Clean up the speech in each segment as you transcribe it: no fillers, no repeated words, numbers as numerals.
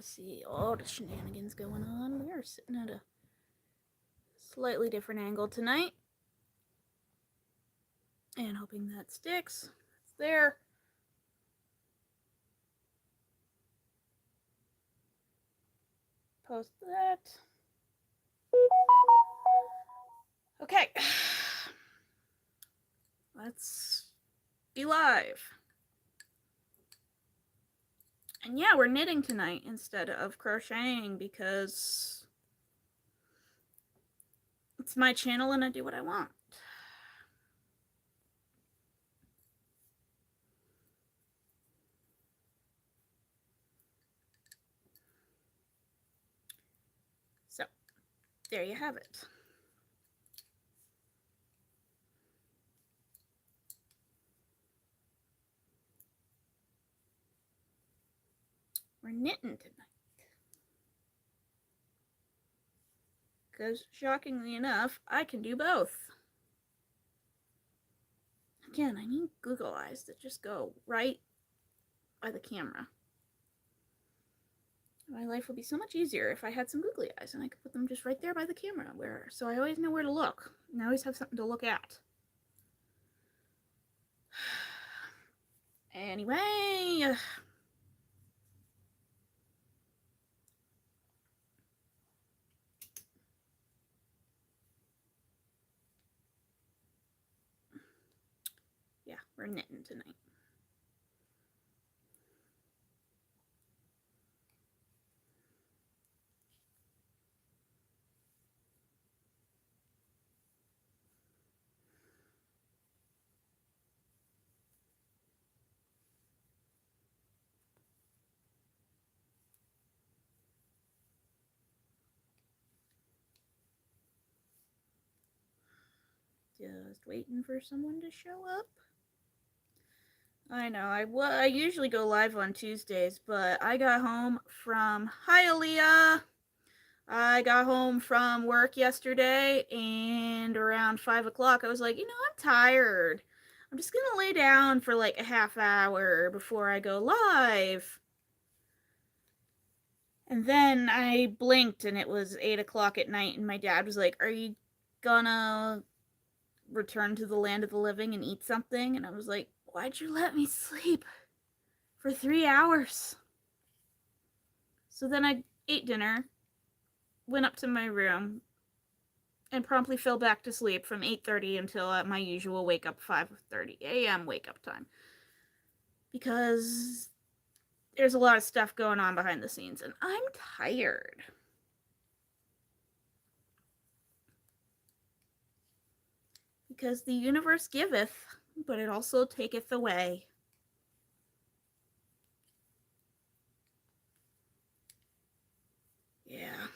see all the shenanigans going on. We are sitting at a slightly different angle tonight. And hoping that sticks. It's there. Post that. Okay. Let's be live. And yeah, we're knitting tonight instead of crocheting because it's my channel and I do what I want. So, there you have it. We're knitting tonight. Because, shockingly enough, I can do both. Again, I need Google eyes that just go right by the camera. My life would be so much easier if I had some googly eyes and I could put them just right there by the camera, so I always know where to look and I always have something to look at. Anyway, yeah, we're knitting tonight. Just waiting for someone to show up. I know, I usually go live on Tuesdays, but I got home from, hi Aaliyah! I got home from work yesterday, and around 5 o'clock, I was like, I'm tired. I'm just gonna lay down for like a half hour before I go live. And then I blinked, and it was 8 o'clock at night, and my dad was like, are you gonna return to the land of the living and eat something? And I was like, why'd you let me sleep for 3 hours? So then I ate dinner, went up to my room, and promptly fell back to sleep from 8:30 until my usual wake up 5:30 a.m. wake up time. Because there's a lot of stuff going on behind the scenes and I'm tired. Because the universe giveth, but it also taketh away. Yeah.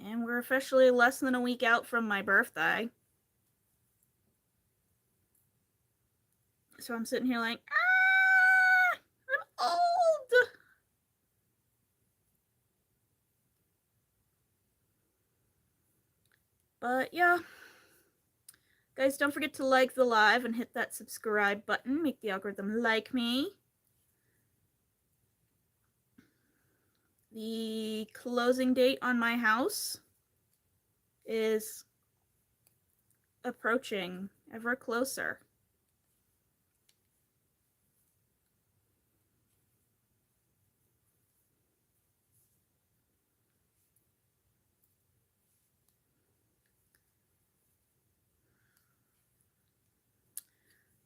And we're officially less than a week out from my birthday. So I'm sitting here like, I'm old. But yeah. Guys, don't forget to like the live and hit that subscribe button. Make the algorithm like me. The closing date on my house is approaching ever closer.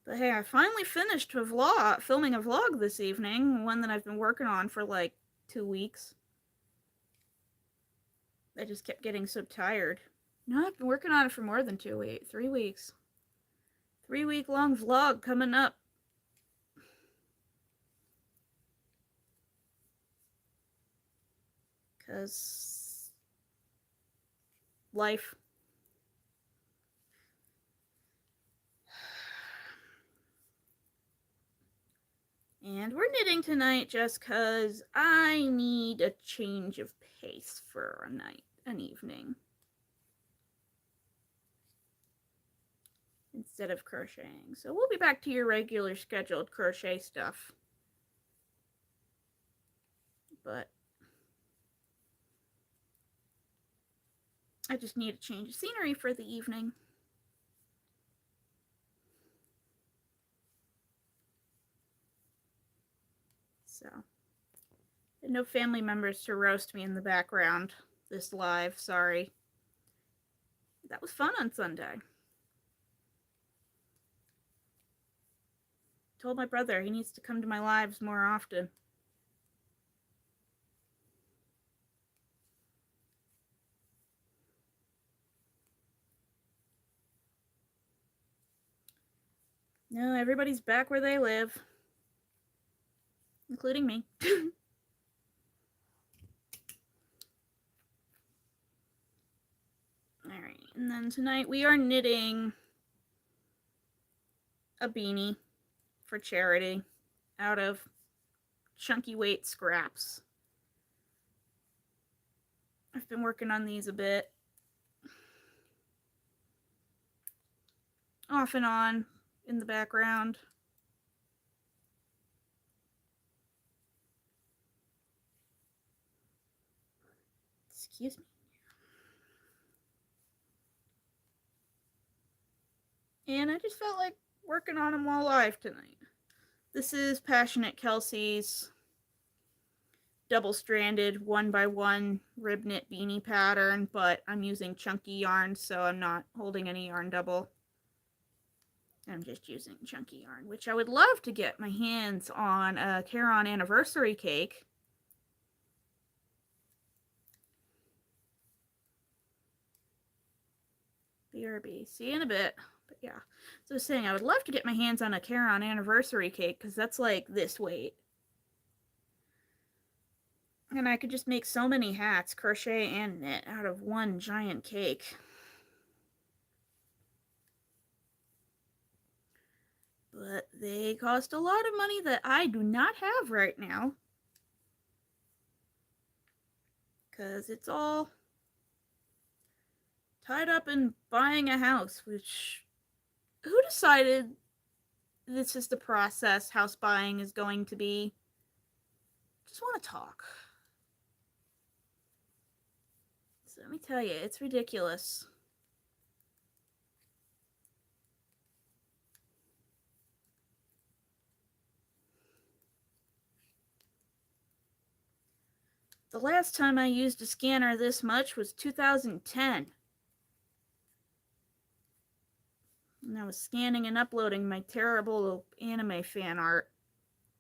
But hey, I finally finished filming a vlog this evening, one that I've been working on for like 2 weeks. I just kept getting so tired. No, I've been working on it for more than 3 weeks. 3-week long vlog coming up. Because life. And we're knitting tonight just because I need a change of pace for an evening. Instead of crocheting. So we'll be back to your regular scheduled crochet stuff but I just need a change of scenery for the evening. So, no family members to roast me in the background this live, sorry. That was fun on Sunday. Told my brother he needs to come to my lives more often. No, everybody's back where they live, including me. Alright, and then tonight we are knitting a beanie for charity out of chunky weight scraps. I've been working on these a bit, off and on in the background. Excuse me. And I just felt like working on them while live tonight. This is Passionate Kelsey's double-stranded 1x1 rib knit beanie pattern, but I'm using chunky yarn, so I'm not holding any yarn double. I'm just using chunky yarn, which I would love to get my hands on a Caron anniversary cake. BRB. See you in a bit. But yeah, so I was saying I would love to get my hands on a Caron anniversary cake, because that's like this weight. And I could just make so many hats, crochet and knit, out of one giant cake. But they cost a lot of money that I do not have right now, because it's all tied up in buying a house, which, who decided this is the process house buying is going to be? Just want to talk. So let me tell you, it's ridiculous. The last time I used a scanner this much was 2010. And I was scanning and uploading my terrible anime fan art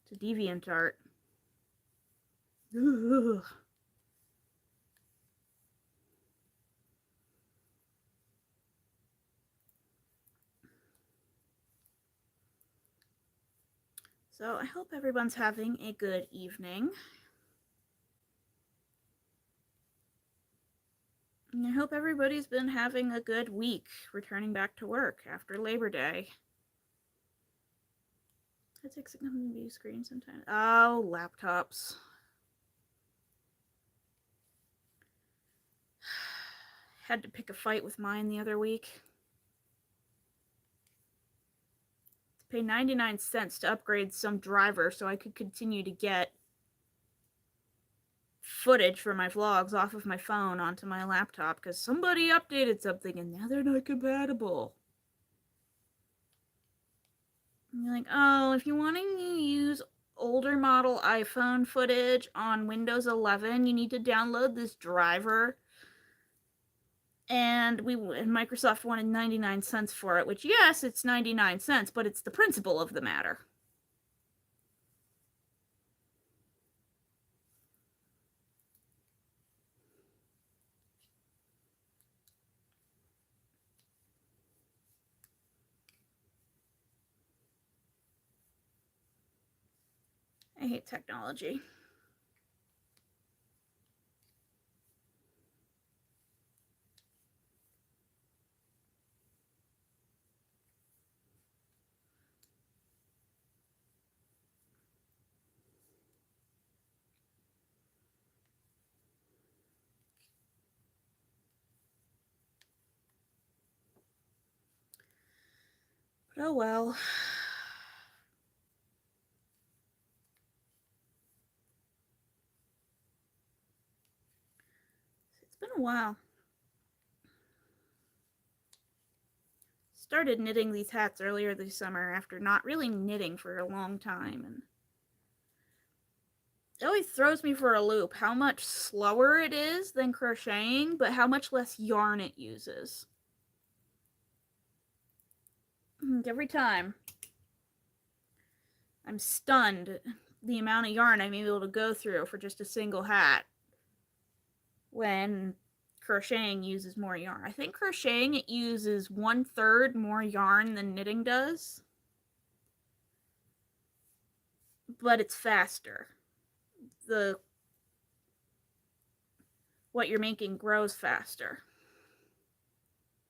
to DeviantArt. Ugh. So I hope everyone's having a good evening. And I hope everybody's been having a good week returning back to work after Labor Day. It takes a view screen sometimes. Oh, laptops. Had to pick a fight with mine the other week. To pay 99 cents to upgrade some driver so I could continue to get footage for my vlogs off of my phone onto my laptop, because somebody updated something and now they're not compatible. And you're like, oh, if you're wanting to use older model iPhone footage on Windows 11, you need to download this driver. And Microsoft wanted 99 cents for it, which, yes, it's 99 cents, but it's the principle of the matter. I hate technology. But oh well. been a while. Started knitting these hats earlier this summer after not really knitting for a long time, and it always throws me for a loop how much slower it is than crocheting, but how much less yarn it uses. Every time I'm stunned the amount of yarn I'm able to go through for just a single hat when crocheting uses more yarn. I think crocheting, it uses 1/3 more yarn than knitting does, but it's faster. What you're making grows faster.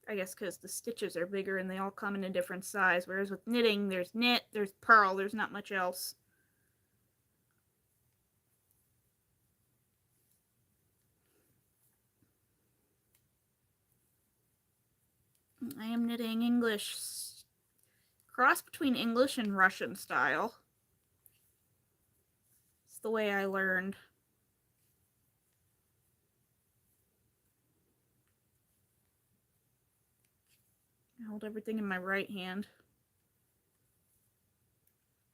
I guess because the stitches are bigger and they all come in a different size, whereas with knitting, there's knit, there's purl, there's not much else. I am knitting English, cross between English and Russian style. It's the way I learned. I hold everything in my right hand.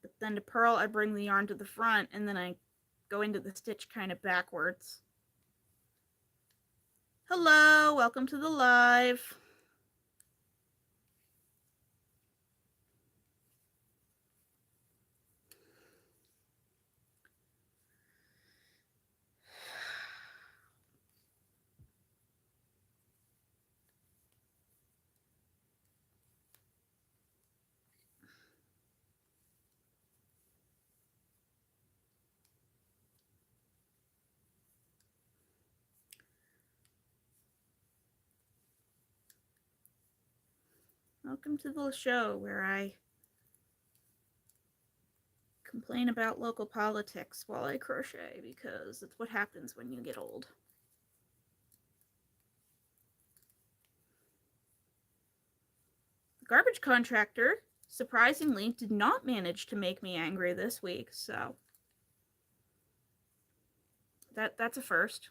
But then to purl, I bring the yarn to the front and then I go into the stitch kind of backwards. Hello, welcome to the live. Welcome to the show where I complain about local politics while I crochet, because it's what happens when you get old. The garbage contractor, surprisingly, did not manage to make me angry this week, so that's a first.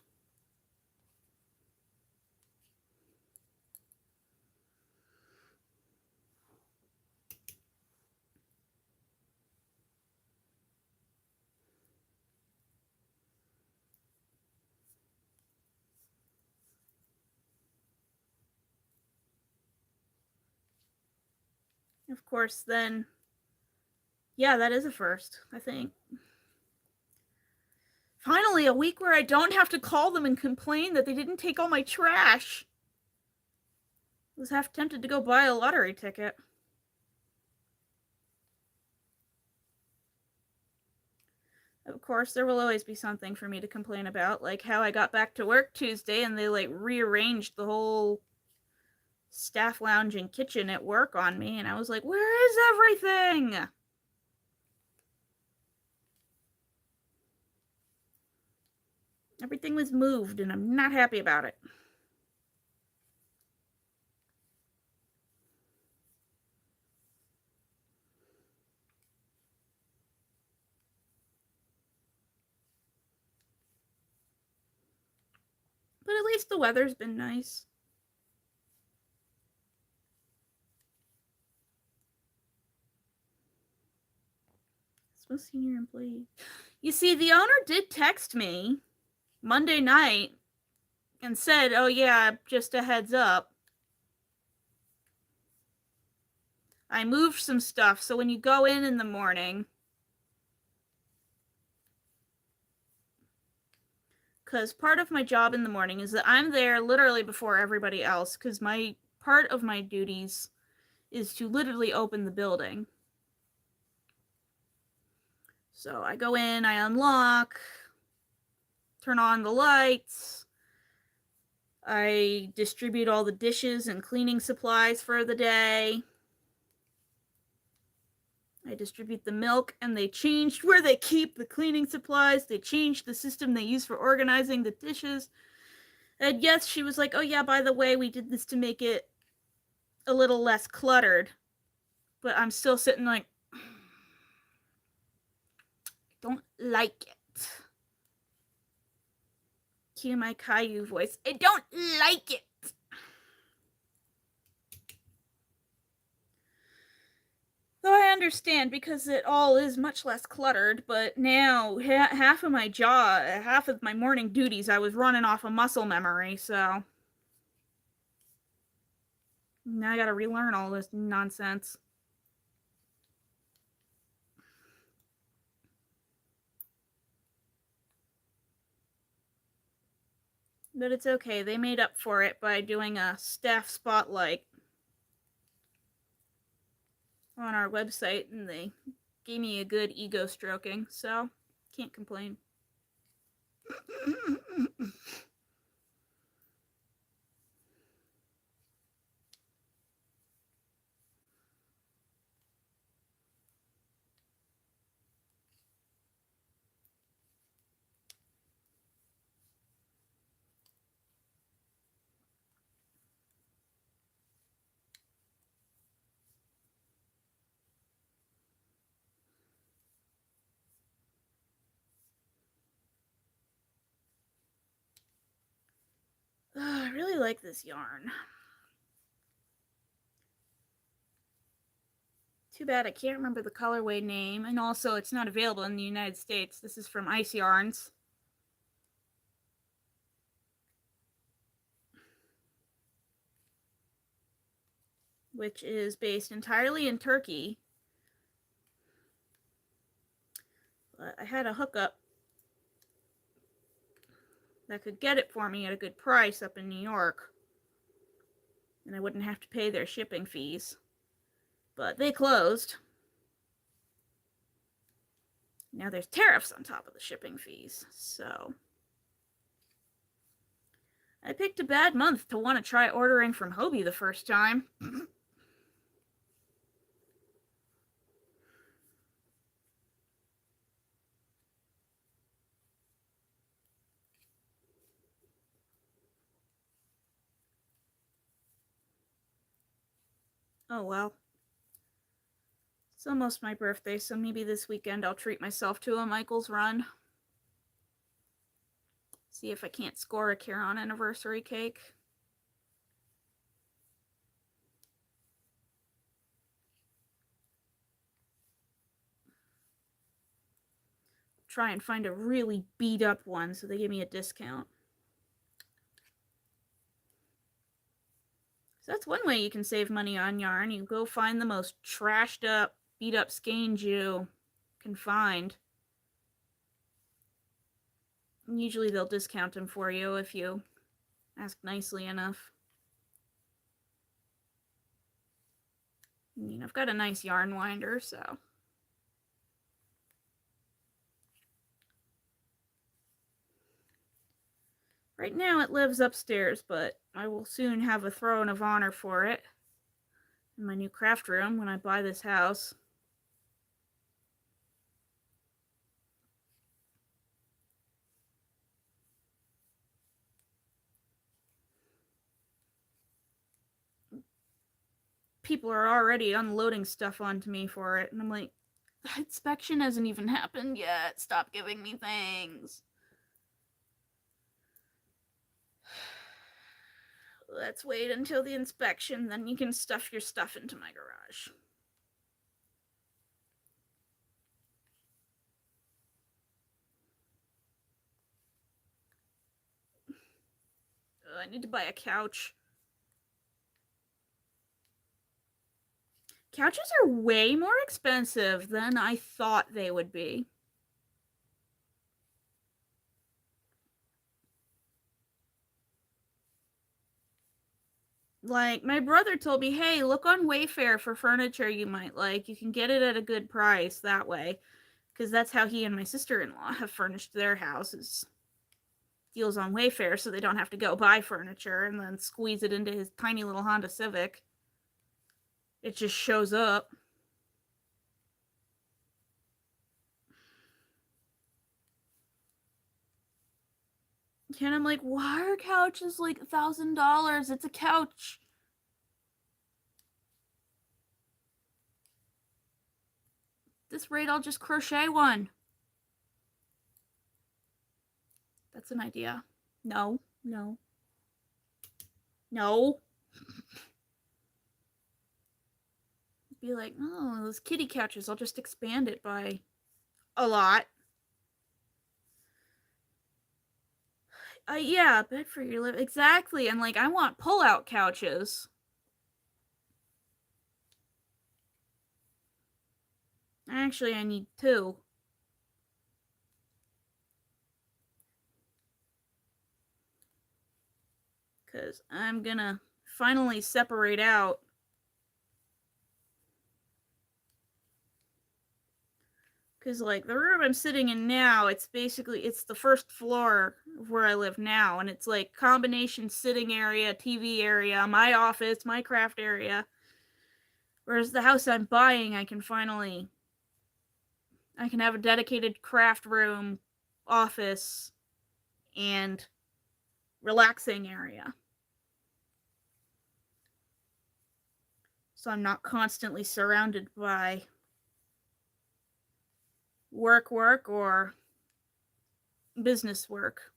Of course, then, yeah, that is a first, I think. Finally, a week where I don't have to call them and complain that they didn't take all my trash. I was half tempted to go buy a lottery ticket. Of course, there will always be something for me to complain about, like how I got back to work Tuesday and they rearranged the whole staff lounge and kitchen at work on me, and I was like, where is everything? Everything was moved and I'm not happy about it. But at least the weather's been nice. Supposed senior employee. You see, the owner did text me Monday night and said, oh yeah, just a heads up, I moved some stuff, so when you go in the morning, because part of my job in the morning is that I'm there literally before everybody else, because part of my duties is to literally open the building. So I go in, I unlock, turn on the lights, I distribute all the dishes and cleaning supplies for the day. I distribute the milk, and they changed where they keep the cleaning supplies. They changed the system they use for organizing the dishes. And yes, she was like, oh yeah, by the way, we did this to make it a little less cluttered. But I'm still sitting like, I don't like it. Cue my Caillou voice. I don't like it. Though I understand because it all is much less cluttered, but now half of half of my morning duties, I was running off of muscle memory, so now I gotta relearn all this nonsense. But it's okay, they made up for it by doing a staff spotlight on our website, and they gave me a good ego stroking, so can't complain. I really like this yarn. Too bad I can't remember the colorway name, and also it's not available in the United States. This is from Ice Yarns. Which is based entirely in Turkey. But I had a hookup that could get it for me at a good price up in New York. And I wouldn't have to pay their shipping fees. But they closed. Now there's tariffs on top of the shipping fees. So I picked a bad month to want to try ordering from Hobie the first time. Oh well. It's almost my birthday, so maybe this weekend I'll treat myself to a Michael's run. See if I can't score a Caron anniversary cake. Try and find a really beat up one so they give me a discount. So that's one way you can save money on yarn. You go find the most trashed up, beat up skeins you can find. And usually they'll discount them for you if you ask nicely enough. I mean, I've got a nice yarn winder, so. Right now it lives upstairs, but I will soon have a throne of honor for it in my new craft room when I buy this house. People are already unloading stuff onto me for it, and I'm like, the inspection hasn't even happened yet. Stop giving me things. Let's wait until the inspection, then you can stuff your stuff into my garage. I need to buy a couch. Couches are way more expensive than I thought they would be. Like, my brother told me, hey, look on Wayfair for furniture you might like. You can get it at a good price that way. Because that's how he and my sister-in-law have furnished their houses. Deals on Wayfair so they don't have to go buy furniture and then squeeze it into his tiny little Honda Civic. It just shows up. And I'm like, why are couches like $1,000? It's a couch. This rate, I'll just crochet one. That's an idea. No, no, no. Be like, oh, those kitty couches. I'll just expand it by a lot. Yeah, bed for your living. Exactly. And like, I want pull-out couches. Actually, I need two. Because I'm gonna finally separate out. Because like the room I'm sitting in now, it's basically it's the first floor of where I live now, and it's like combination sitting area, TV area, my office, my craft area. Whereas the house I'm buying, I can have a dedicated craft room, office, and relaxing area. So I'm not constantly surrounded by work or business work.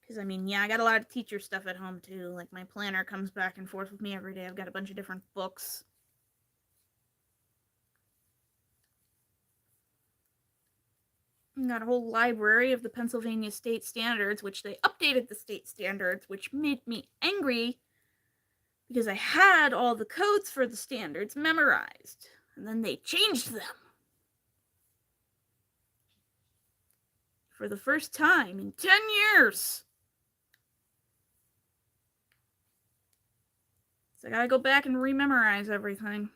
Because I mean, yeah, I got a lot of teacher stuff at home too. Like my planner comes back and forth with me every day. I've got a bunch of different books. I got a whole library of the Pennsylvania state standards, which they updated the state standards, which made me angry because I had all the codes for the standards memorized. And then they changed them for the first time in 10 years. So I gotta go back and rememorize everything.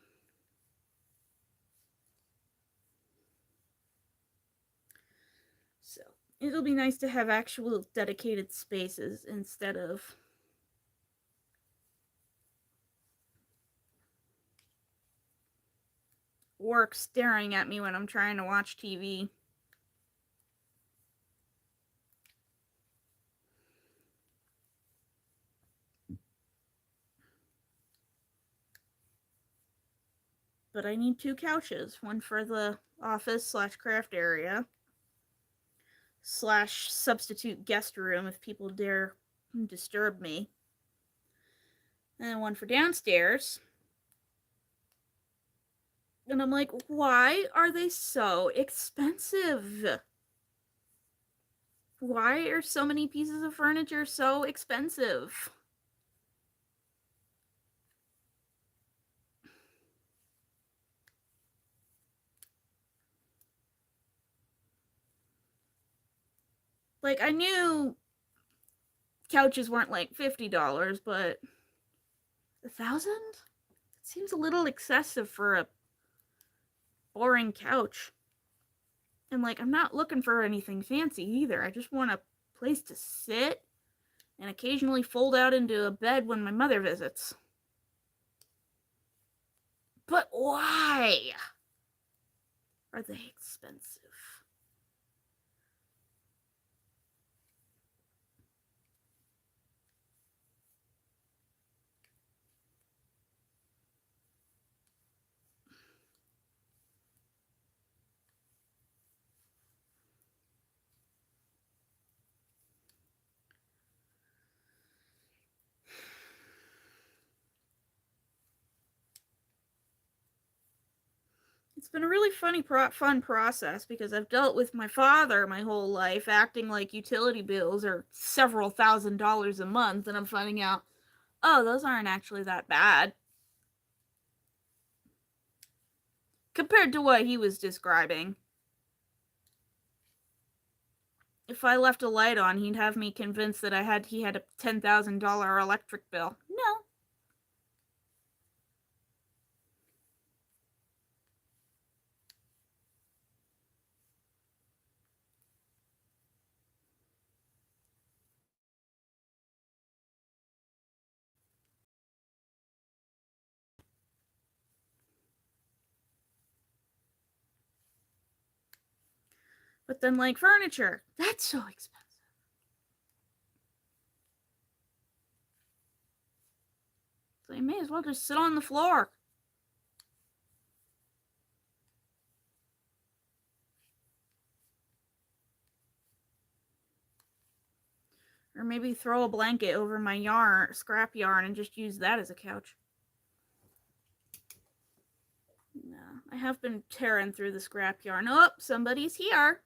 So it'll be nice to have actual dedicated spaces instead of work staring at me when I'm trying to watch TV. But I need two couches, one for the office slash craft area slash substitute guest room if people dare disturb me, and one for downstairs. And I'm like, why are they so expensive? Why are so many pieces of furniture so expensive? Like, I knew couches weren't like $50, but 1,000? It seems a little excessive for a boring couch. And like, I'm not looking for anything fancy either. I just want a place to sit and occasionally fold out into a bed when my mother visits. But why are they expensive? It's been a really fun process because I've dealt with my father my whole life, acting like utility bills are several $1,000s a month, and I'm finding out, oh, those aren't actually that bad compared to what he was describing. If I left a light on, he'd have me convinced that he had a $10,000 electric bill. No. But then, like, furniture, that's so expensive. So you may as well just sit on the floor. Or maybe throw a blanket over my yarn, scrap yarn, and just use that as a couch. No, I have been tearing through the scrap yarn. Oh, somebody's here.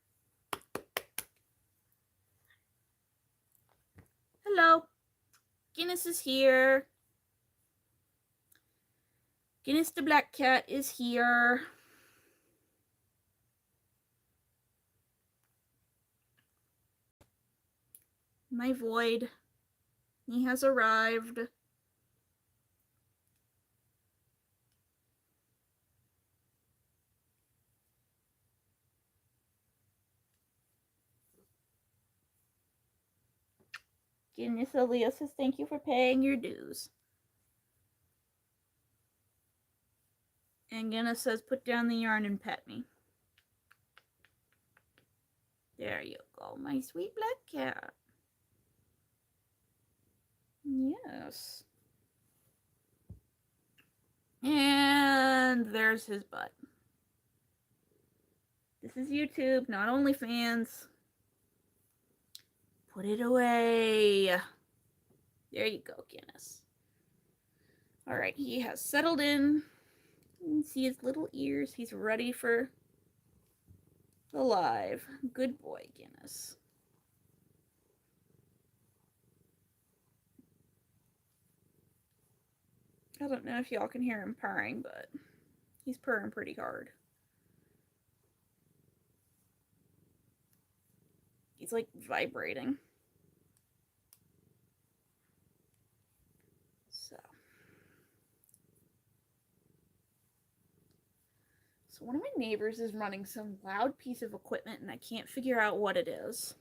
Hello. Guinness is here. Guinness the black cat is here. My void. He has arrived. Guinness Aaliyah says thank you for paying your dues. And Guinness says put down the yarn and pet me. There you go, my sweet black cat. Yes. And there's his butt. This is YouTube, not OnlyFans. Put it away. There you go, Guinness. All right, he has settled in. You can see his little ears. He's ready for the live. Good boy, Guinness. I don't know if y'all can hear him purring, but he's purring pretty hard. He's like vibrating. So one of my neighbors is running some loud piece of equipment and I can't figure out what it is.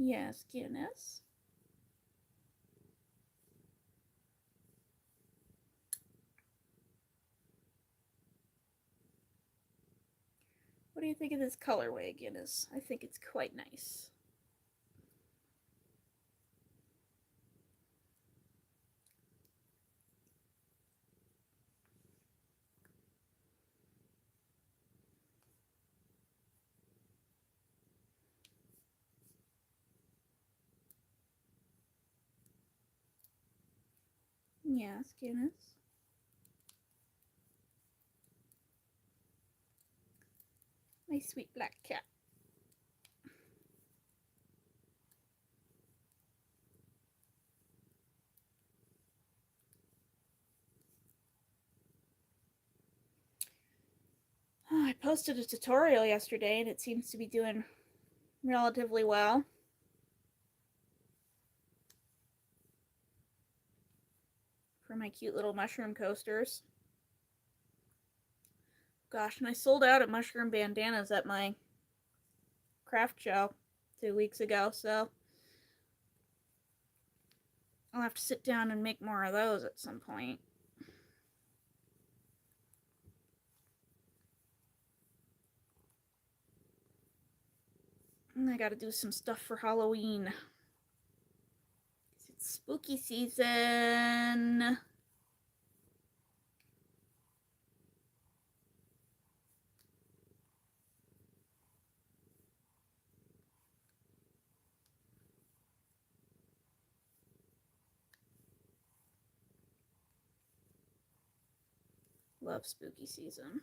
Yes, Guinness. What do you think of this colorway, Guinness? I think it's quite nice. Yes, Guinness. My sweet black cat. Oh, I posted a tutorial yesterday and it seems to be doing relatively well. For my cute little mushroom coasters. Gosh, and I sold out of mushroom bandanas at my craft show 2 weeks ago, so I'll have to sit down and make more of those at some point. And I gotta do some stuff for Halloween. It's spooky season. Love spooky season.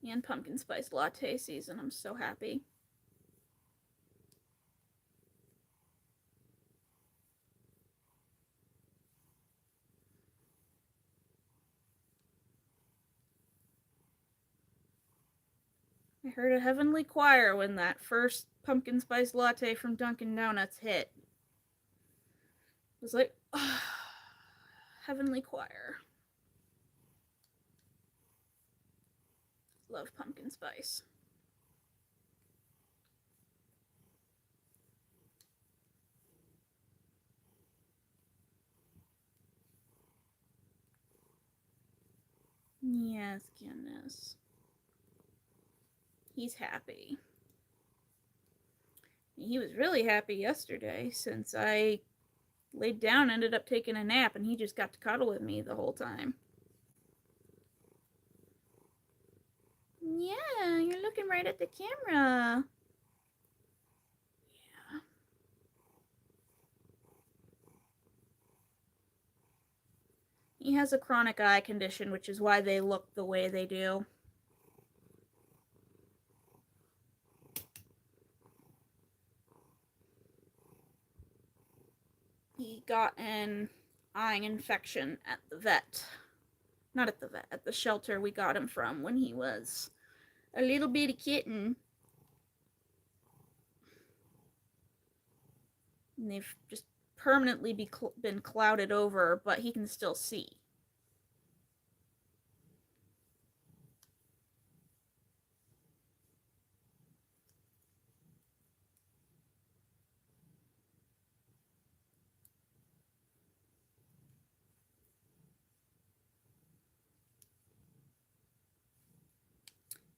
And pumpkin spice latte season. I'm so happy. I heard a heavenly choir when that first pumpkin spice latte from Dunkin' Donuts hit. It was like, oh, heavenly choir. Love pumpkin spice. Yes, goodness. He's happy. He was really happy yesterday since I laid down, ended up taking a nap, and he just got to cuddle with me the whole time. Yeah, you're looking right at the camera. Yeah. He has a chronic eye condition, which is why they look the way they do. He got an eye infection at the vet. Not at the vet, at the shelter we got him from when he was a little bitty kitten. And they've just permanently been clouded over, but he can still see.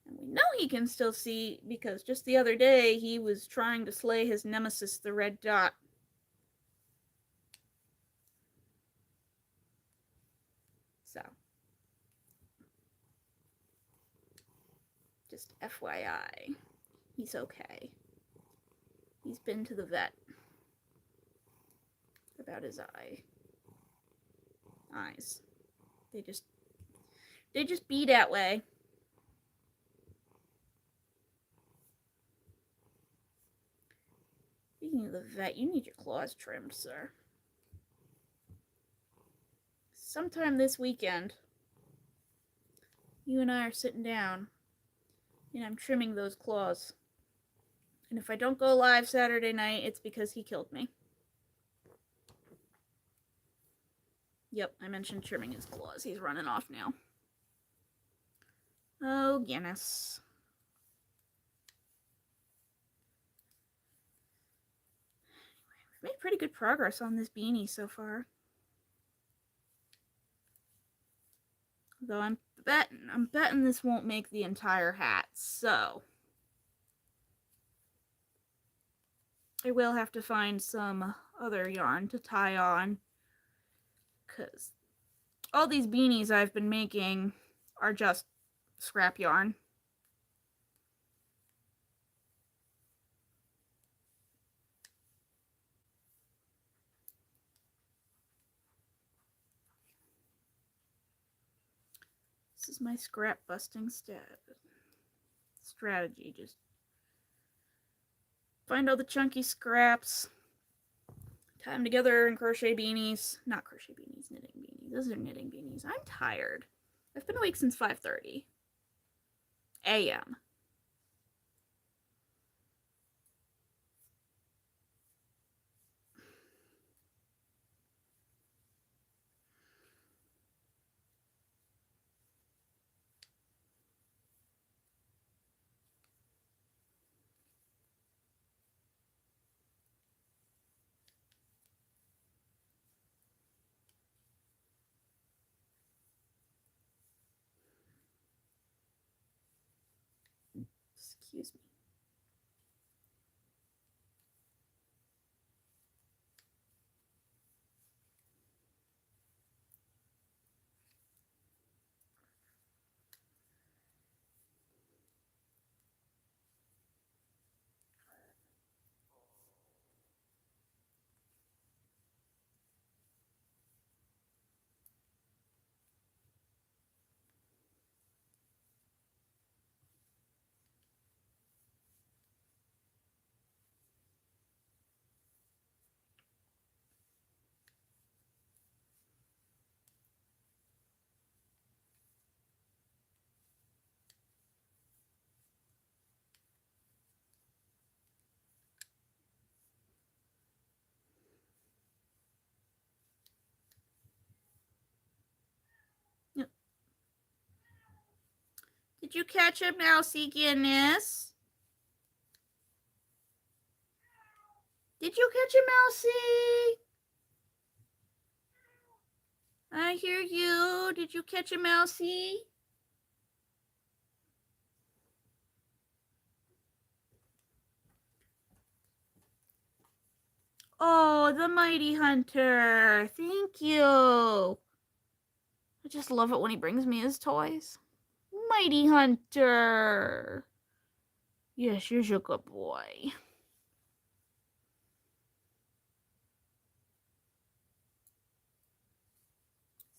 And we know he can still see because just the other day he was trying to slay his nemesis, the red dot. So, just FYI, he's okay. He's been to the vet about his eyes. They just be that way. Speaking of the vet, you need your claws trimmed, sir. Sometime this weekend, you and I are sitting down, and I'm trimming those claws. And if I don't go live Saturday night, it's because he killed me. Yep, I mentioned trimming his claws. He's running off now. Oh, goodness. We've made pretty good progress on this beanie so far. Though I'm betting this won't make the entire hat, so I will have to find some other yarn to tie on, because all these beanies I've been making are just scrap yarn. This is my scrap busting strategy. Just find all the chunky scraps, tie them together in crochet beanies. Not crochet beanies, knitting beanies. Those are knitting beanies. I'm tired. I've been awake since 5:30 a.m. Excuse me. Yep. Did you catch a mousey, Guinness? Did you catch a mousey? I hear you. Did you catch a mousey? Oh, the Mighty Hunter. Thank you. I just love it when he brings me his toys. Mighty Hunter. Yes, you're a good boy.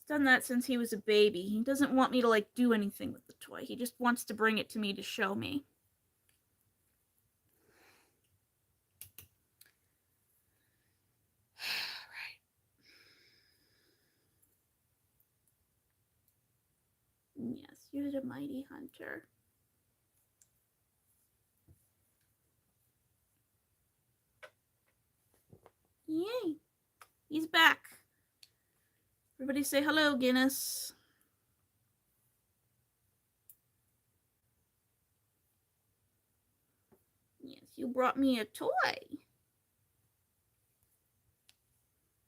Done that since he was a baby. He doesn't want me to like do anything with the toy. He just wants to bring it to me to show me. Yes, you're the Mighty Hunter. Yay! He's back. Everybody say hello, Guinness. Yes, you brought me a toy.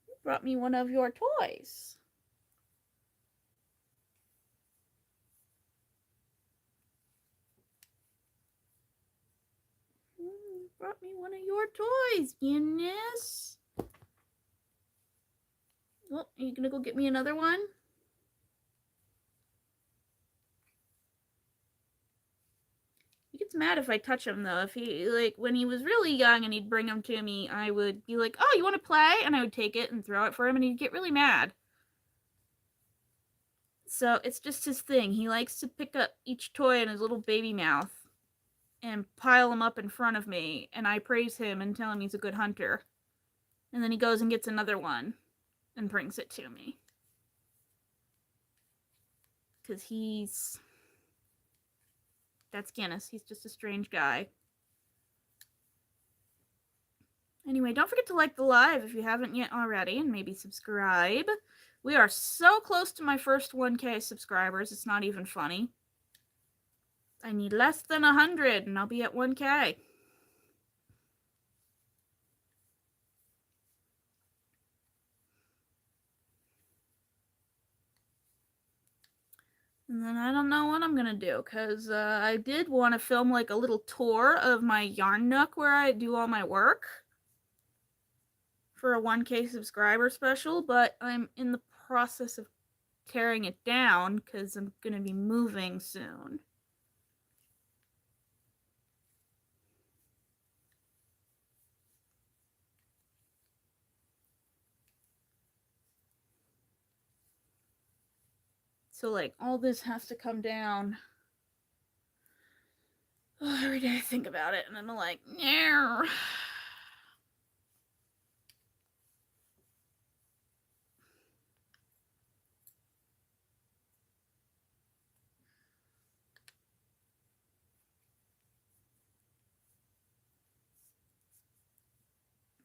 You brought me one of your toys. You brought me one of your toys, Guinness. Oh, are you gonna go get me another one? He gets mad if I touch him though. If he like when he was really young and he'd bring him to me, I would be like, "Oh, you want to play?" and I would take it and throw it for him, and he'd get really mad. So it's just his thing. He likes to pick up each toy in his little baby mouth and pile them up in front of me, and I praise him and tell him he's a good hunter. And then he goes and gets another one and brings it to me. Because that's Guinness. He's just a strange guy. Anyway, don't forget to like the live if you haven't yet already, and maybe subscribe. We are so close to my first 1K subscribers, it's not even funny. I need less than 100 and I'll be at 1K. And then I don't know what I'm gonna do, because I did want to film like a little tour of my yarn nook where I do all my work for a 1K subscriber special, but I'm in the process of tearing it down because I'm gonna be moving soon. So like all this has to come down. Oh, every day I think about it and I'm like, no.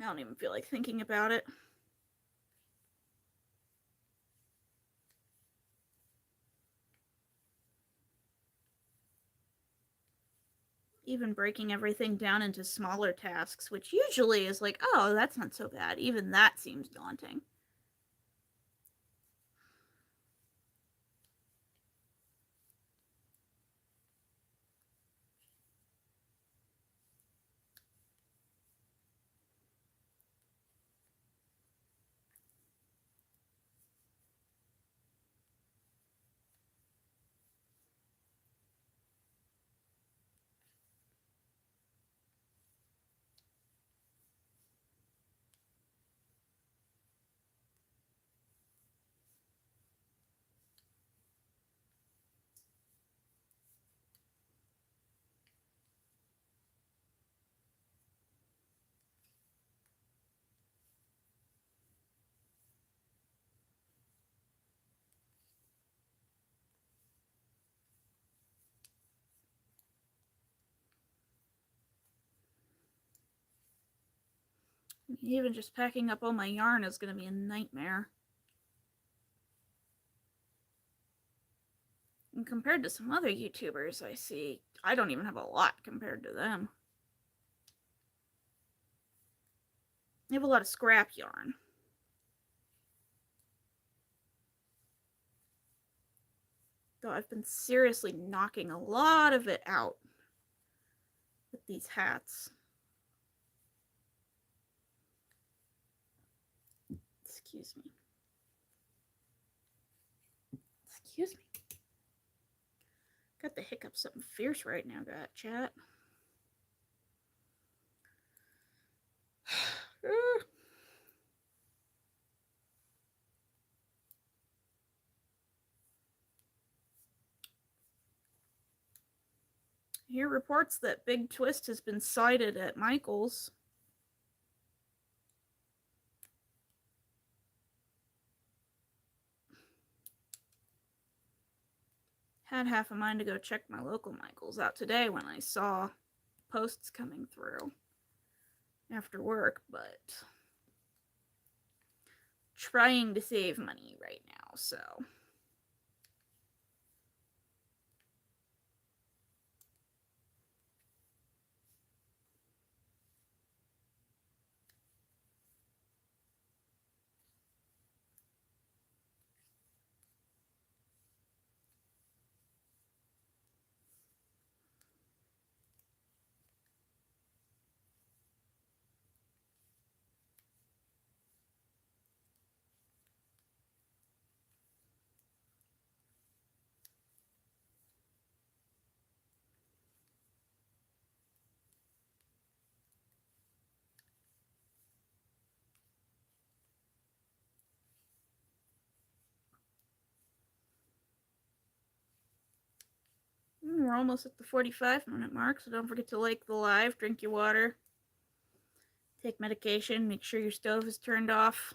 I don't even feel like thinking about it. Even breaking everything down into smaller tasks, which usually is like, oh, that's not so bad. Even that seems daunting. Even just packing up all my yarn is going to be a nightmare. And compared to some other YouTubers I see, I don't even have a lot compared to them. They have a lot of scrap yarn. Though I've been seriously knocking a lot of it out with these hats. Excuse me. Excuse me. Got the hiccups something fierce right now, chat. I hear reports that Big Twist has been sighted at Michael's. Had half a mind to go check my local Michael's out today when I saw posts coming through after work, but trying to save money right now, so. We're almost at the 45-minute mark, so don't forget to like the live, drink your water, take medication, make sure your stove is turned off.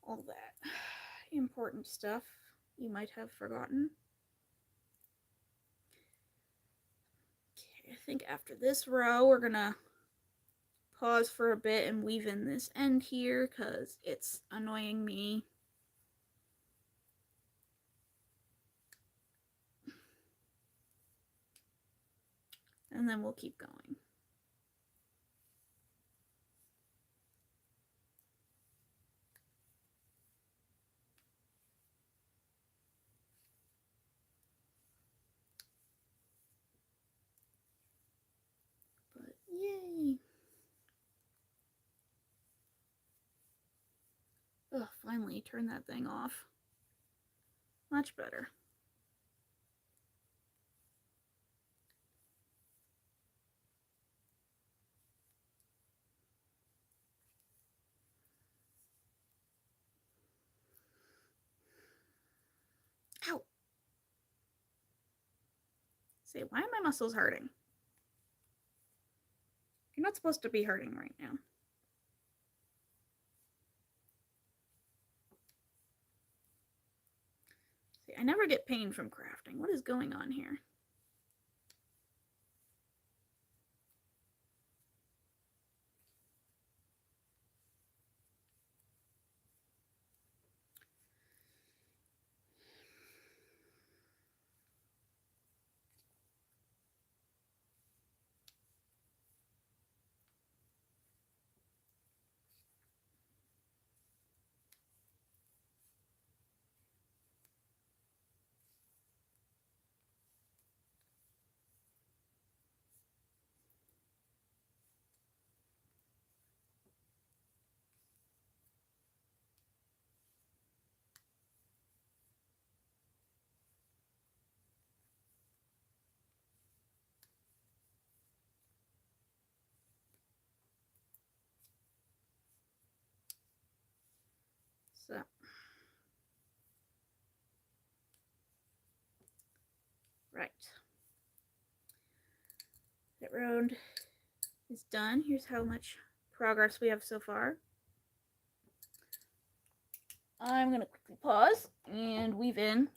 All that important stuff you might have forgotten. Okay, I think after this row, we're gonna pause for a bit and weave in this end here because it's annoying me. And then we'll keep going. But yay! Ugh, finally turn that thing off. Much better. Ow! Say, why are my muscles hurting? You're not supposed to be hurting right now. See, I never get pain from crafting. What is going on here? So, right. That round is done. Here's how much progress we have so far. I'm going to quickly pause and weave in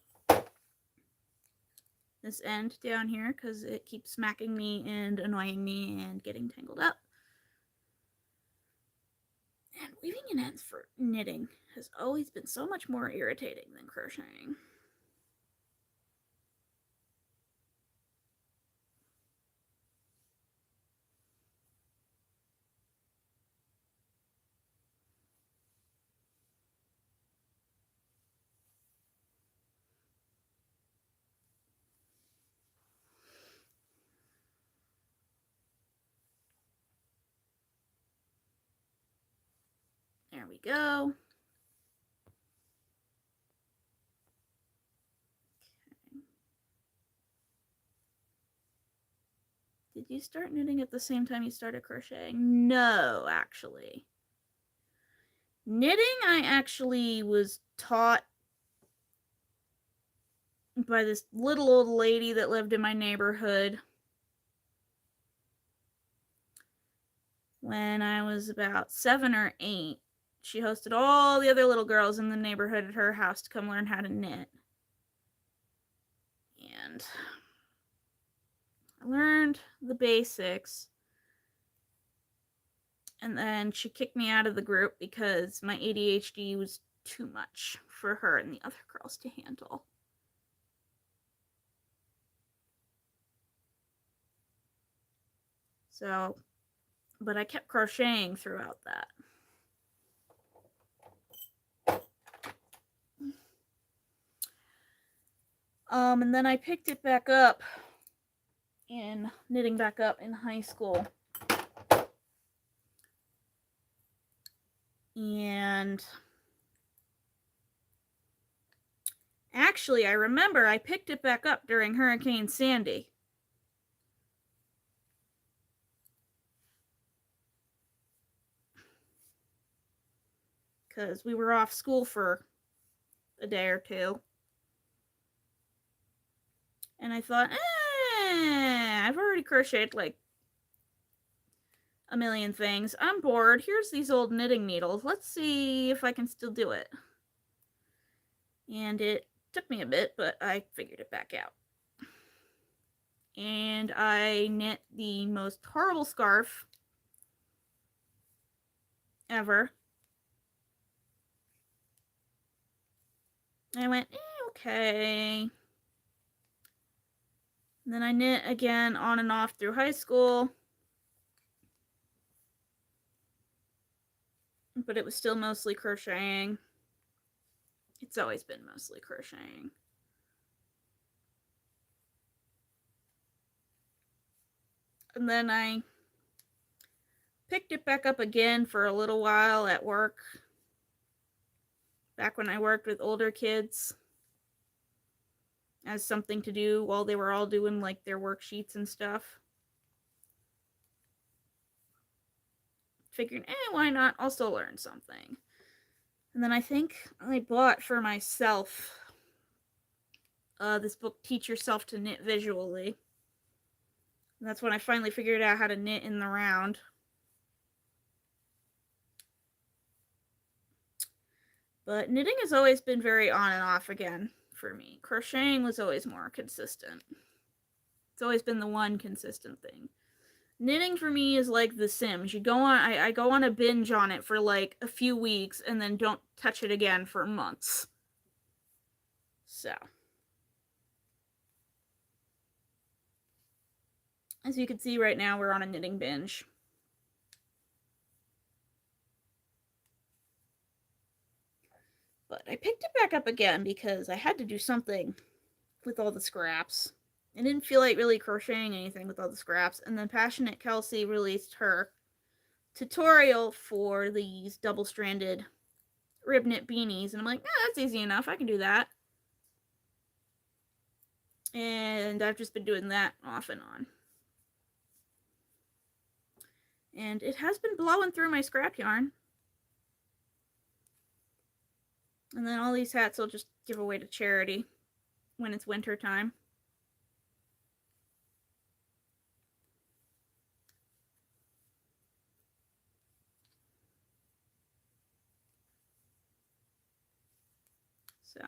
this end down here because it keeps smacking me and annoying me and getting tangled up. And weaving in ends for knitting has always been so much more irritating than crocheting. There we go. Did you start knitting at the same time you started crocheting? No, actually. Knitting, I actually was taught by this little old lady that lived in my neighborhood when I was about 7 or 8. She hosted all the other little girls in the neighborhood at her house to come learn how to knit. And I learned the basics. And then she kicked me out of the group because my ADHD was too much for her and the other girls to handle. So, but I kept crocheting throughout that. And then I picked it back up in knitting back up in high school. And actually, I remember I picked it back up during Hurricane Sandy. Because we were off school for a day or two. And I thought, I've already crocheted like a million things. I'm bored. Here's these old knitting needles. Let's see if I can still do it. And it took me a bit, but I figured it back out. And I knit the most horrible scarf ever. I went, okay. And then I knit again on and off through high school. But it was still mostly crocheting. It's always been mostly crocheting. And then I picked it back up again for a little while at work. Back when I worked with older kids. As something to do while they were all doing like their worksheets and stuff. Figured, why not also learn something? And then I think I bought for myself this book, Teach Yourself to Knit Visually. And that's when I finally figured out how to knit in the round. But knitting has always been very on and off again for me. Crocheting was always more consistent. It's always been the one consistent thing. Knitting for me is like The Sims. You go on, I go on a binge on it for like a few weeks and then don't touch it again for months. So, as you can see right now, we're on a knitting binge. But I picked it back up again because I had to do something with all the scraps. I didn't feel like really crocheting anything with all the scraps. And then Passionate Kelsey released her tutorial for these double-stranded rib knit beanies. And I'm like, that's easy enough. I can do that. And I've just been doing that off and on. And it has been blowing through my scrap yarn. And then all these hats I'll just give away to charity when it's winter time. So,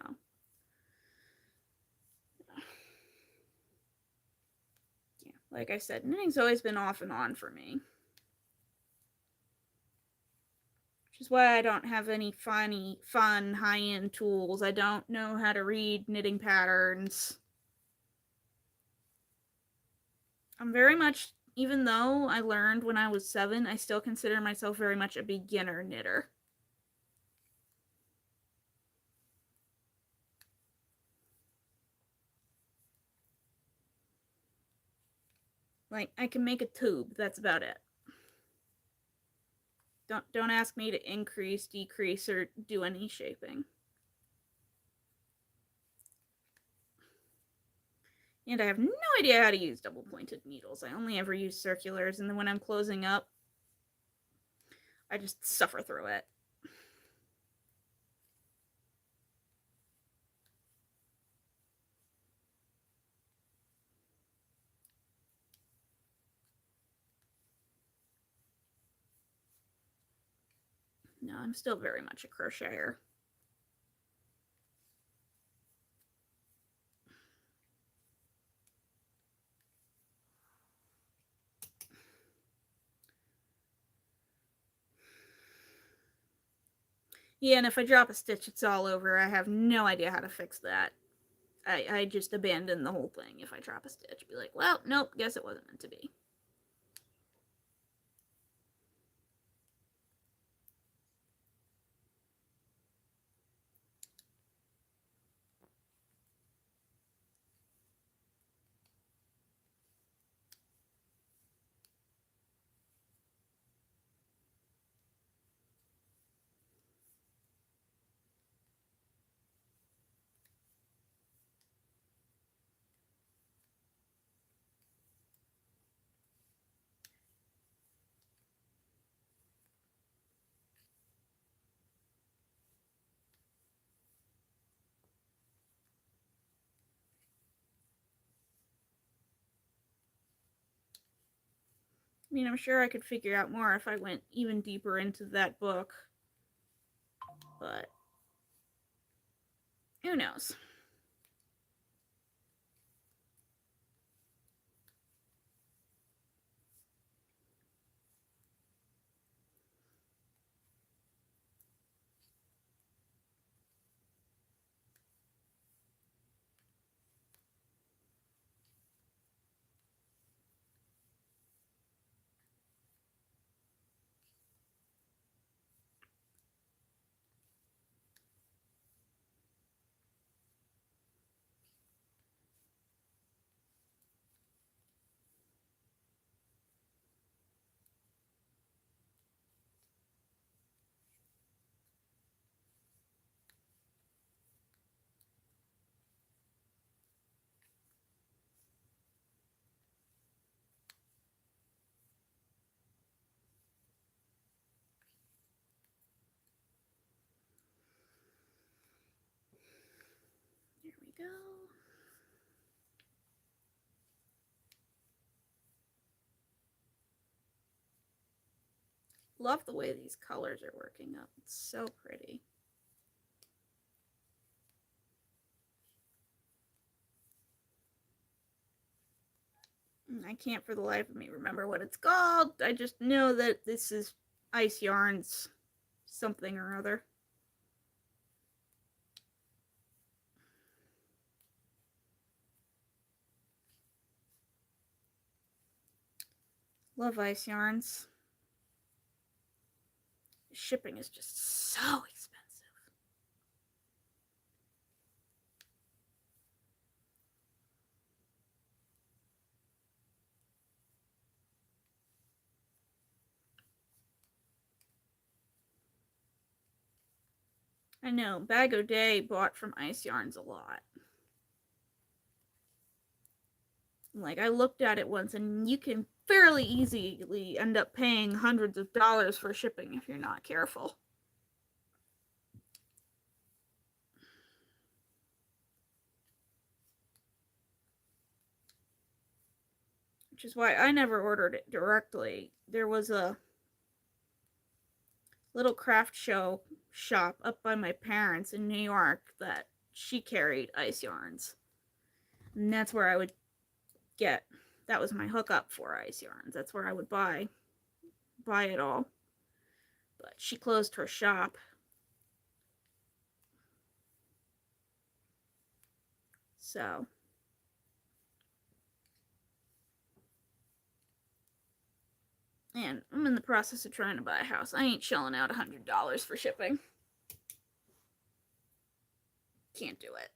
yeah, like I said, knitting's always been off and on for me. Which is why I don't have any funny, fun, high-end tools. I don't know how to read knitting patterns. I'm very much, even though I learned when I was 7, I still consider myself very much a beginner knitter. Like, I can make a tube, that's about it. Don't ask me to increase, decrease, or do any shaping. And I have no idea how to use double-pointed needles. I only ever use circulars, and then when I'm closing up, I just suffer through it. No, I'm still very much a crocheter. Yeah, and if I drop a stitch, it's all over. I have no idea how to fix that. I just abandon the whole thing if I drop a stitch. Be like, well, nope, guess it wasn't meant to be. I mean, I'm sure I could figure out more if I went even deeper into that book. But who knows? Here we go. Love the way these colors are working up. It's so pretty. I can't for the life of me remember what it's called. I just know that this is Ice Yarns something or other. Love Ice Yarns. Shipping is just so expensive. I know, Bag O' Day bought from Ice Yarns a lot. Like, I looked at it once, and you can fairly easily end up paying hundreds of dollars for shipping if you're not careful. Which is why I never ordered it directly. There was a little craft show shop up by my parents in New York that she carried Ice Yarns. And that's where I would get, that was my hookup for Ice Yarns. That's where I would buy it all. but she closed her shop. So and I'm in the process of trying to buy a house. I ain't shelling out $100 for shipping. Can't do it.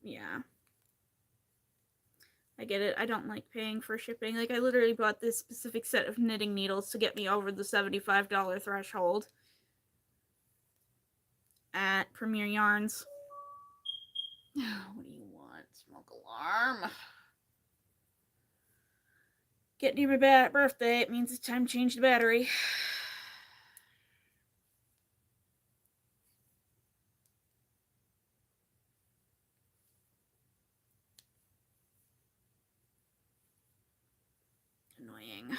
Yeah. I get it. I don't like paying for shipping. Like, I literally bought this specific set of knitting needles to get me over the $75 threshold at Premier Yarns. What do you want? Smoke alarm. Get near my birthday. It means it's time to change the battery. Annoying.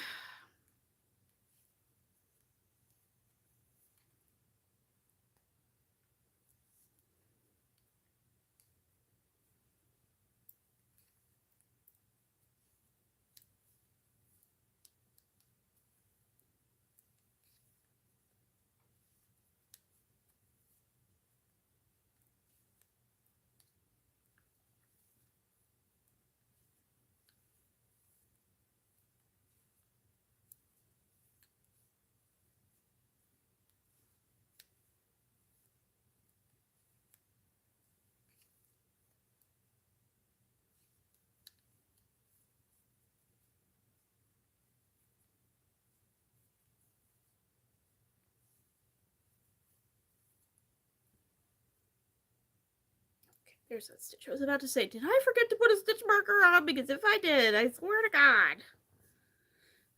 There's that stitch. I was about to say, did I forget to put a stitch marker on? Because if I did, I swear to God.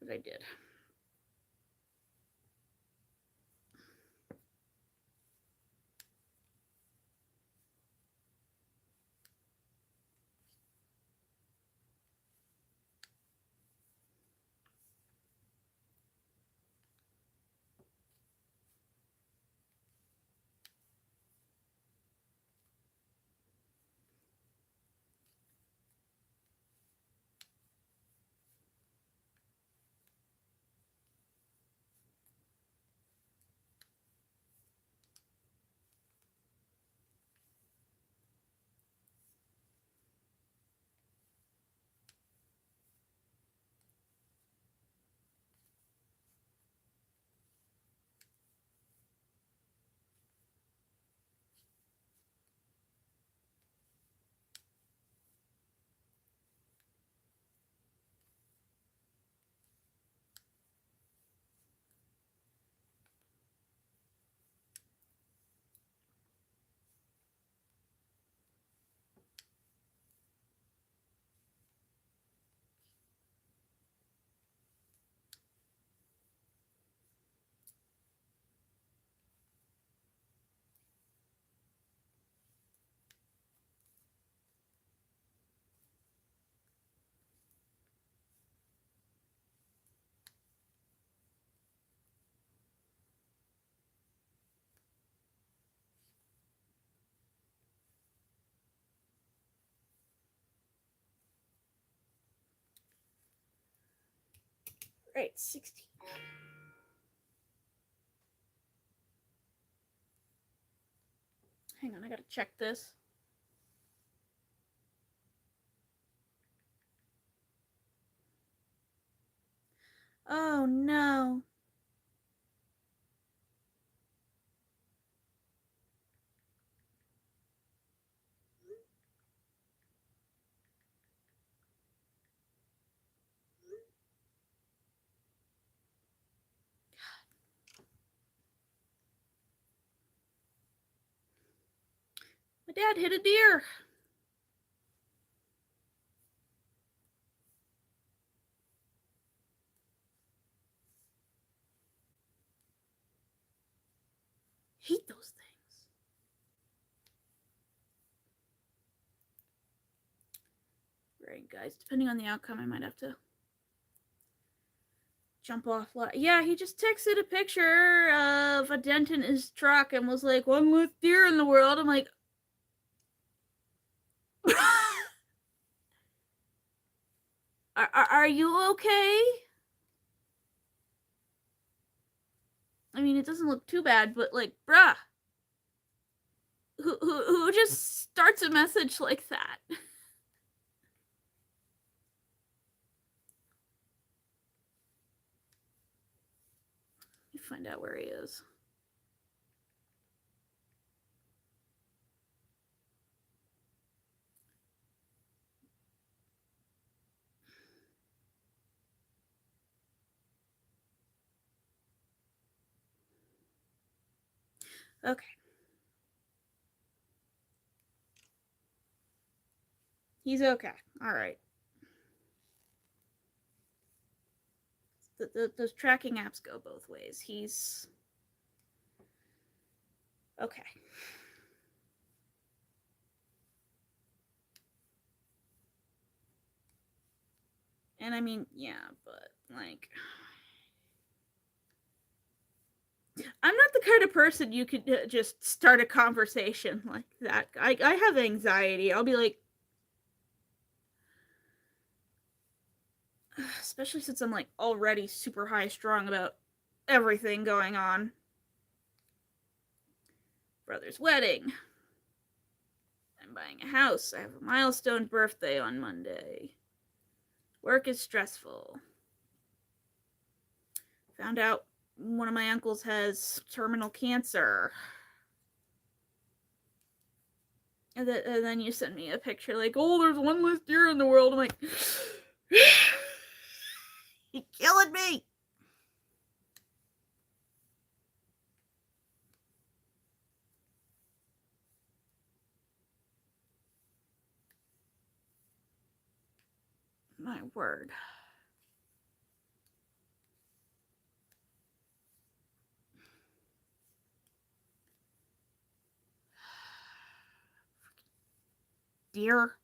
But I did. Right, 16. Hang on, I gotta check this. Oh no. dad hit a deer. Hate those things. Right, guys. Depending on the outcome, I might have to jump off. Yeah, he just texted a picture of a dent in his truck and was like, "One less deer in the world." I'm like, are you okay? I mean, it doesn't look too bad, but like, bruh, who just starts a message like that? Let me find out where he is. Okay. He's okay. All right. Those tracking apps go both ways. He's okay. And I mean, yeah, but like, I'm not the kind of person you could just start a conversation like that. I have anxiety. I'll be like, especially since I'm like already super high strung about everything going on. Brother's wedding. I'm buying a house. I have a milestone birthday on Monday. Work is stressful. Found out one of my uncles has terminal cancer. And then you send me a picture like, oh, there's one less deer in the world. I'm like, you're killing me. My word. Deer.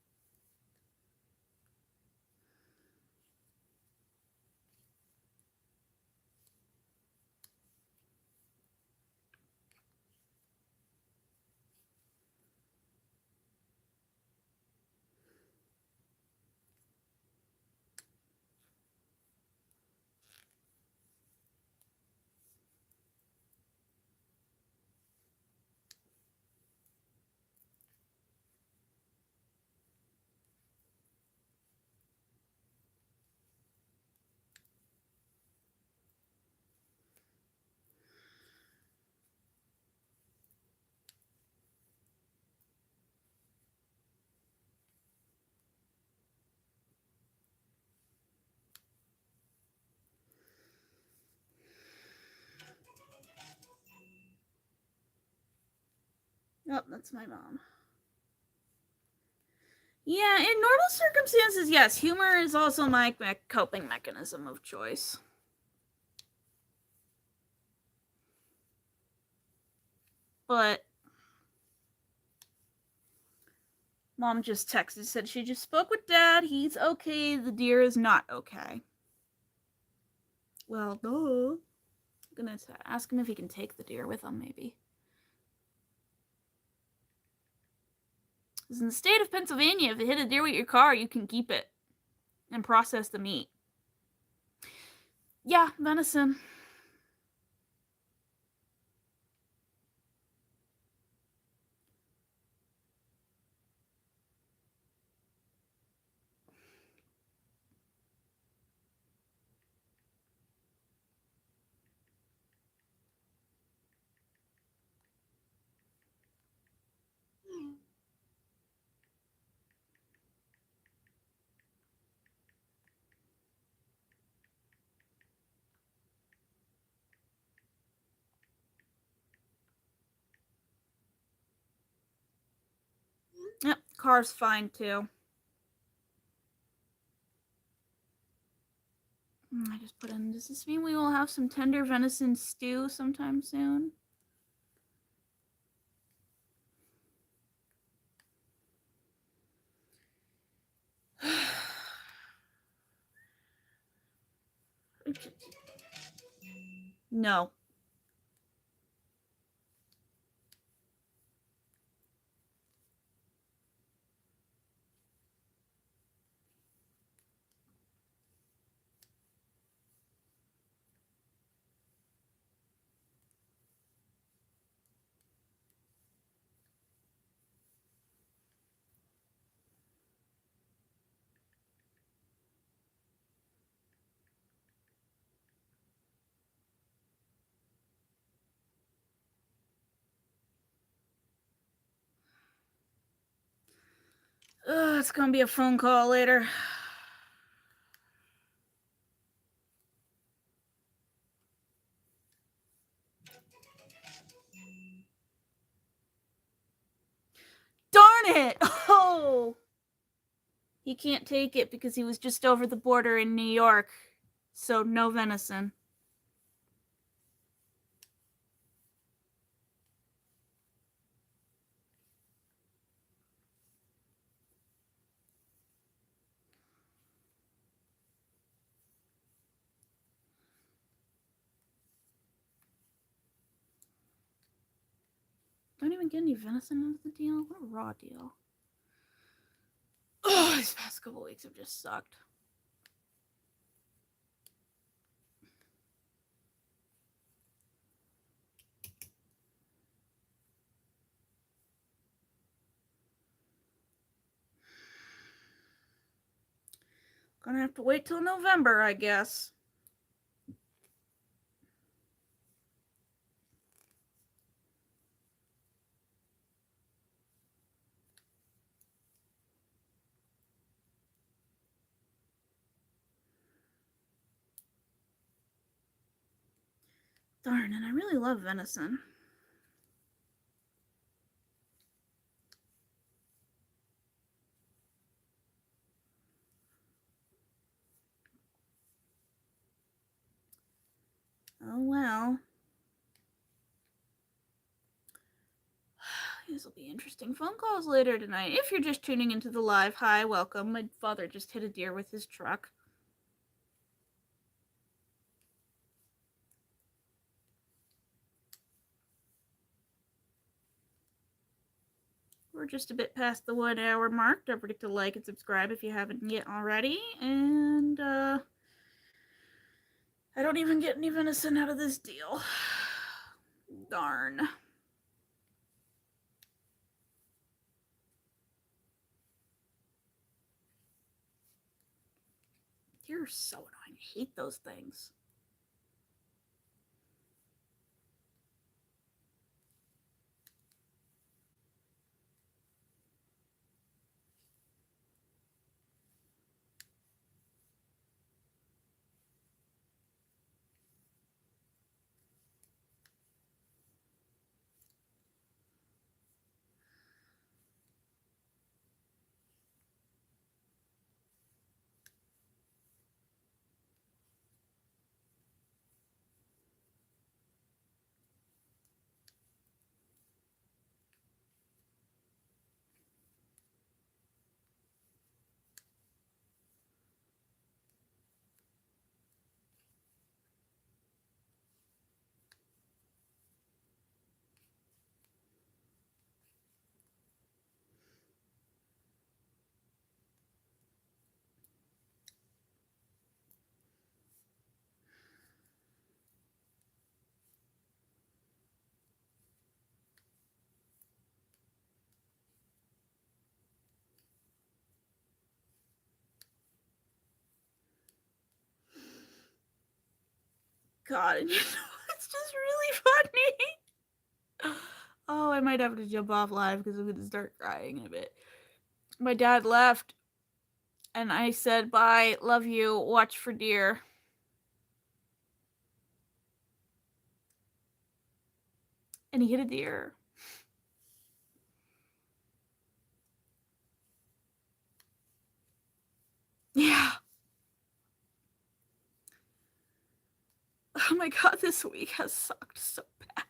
Oh, that's my mom. Yeah, in normal circumstances, yes, humor is also my coping mechanism of choice. But mom just texted, said she just spoke with dad. He's okay. The deer is not okay. Well, duh. I'm gonna ask him if he can take the deer with him, maybe. Because in the state of Pennsylvania, if you hit a deer with your car, you can keep it and process the meat. Yeah, venison. car's fine too. I just put in, does this mean we will have some tender venison stew sometime soon? No. It's gonna be a phone call later. Darn it! Oh! He can't take it because he was just over the border in New York. So no venison. Don't even get any venison out of the deal. What a raw deal. Oh, these past couple weeks have just sucked. Gonna have to wait till November, I guess. Darn, and I really love venison. Oh well. These will be interesting phone calls later tonight. If you're just tuning into the live, hi, welcome. My father just hit a deer with his truck. We're just a bit past the 1 hour mark. Don't forget to like and subscribe if you haven't yet already. And I don't even get any venison out of this deal. Darn. Deer are so annoying. I hate those things. God, and you know, it's just really funny. Oh, I might have to jump off live because I'm going to start crying in a bit. My dad left, and I said, bye, love you, watch for deer. And he hit a deer. Oh my god, this week has sucked so bad.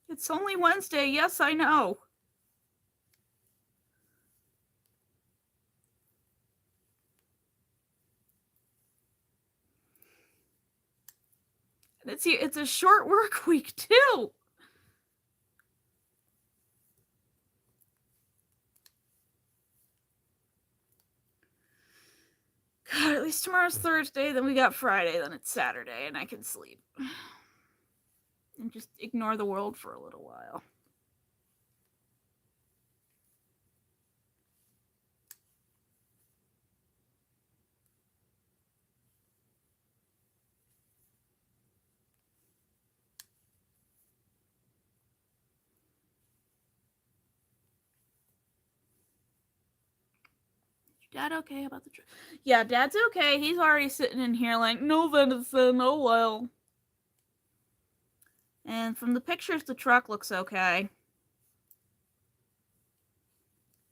It's only Wednesday. Yes, I know. It's a short work week too. God, at least tomorrow's Thursday, then we got Friday, then it's Saturday, and I can sleep. And just ignore the world for a little while. Dad okay about the trip? Yeah, Dad's okay. He's already sitting in here like, no venison, oh well. And from the pictures, the truck looks okay.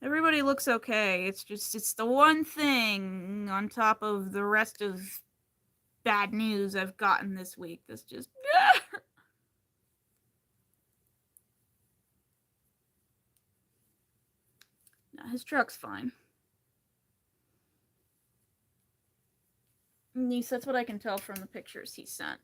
Everybody looks okay. It's the one thing on top of the rest of bad news I've gotten this week that's just... No, his truck's fine. At least that's what I can tell from the pictures he sent.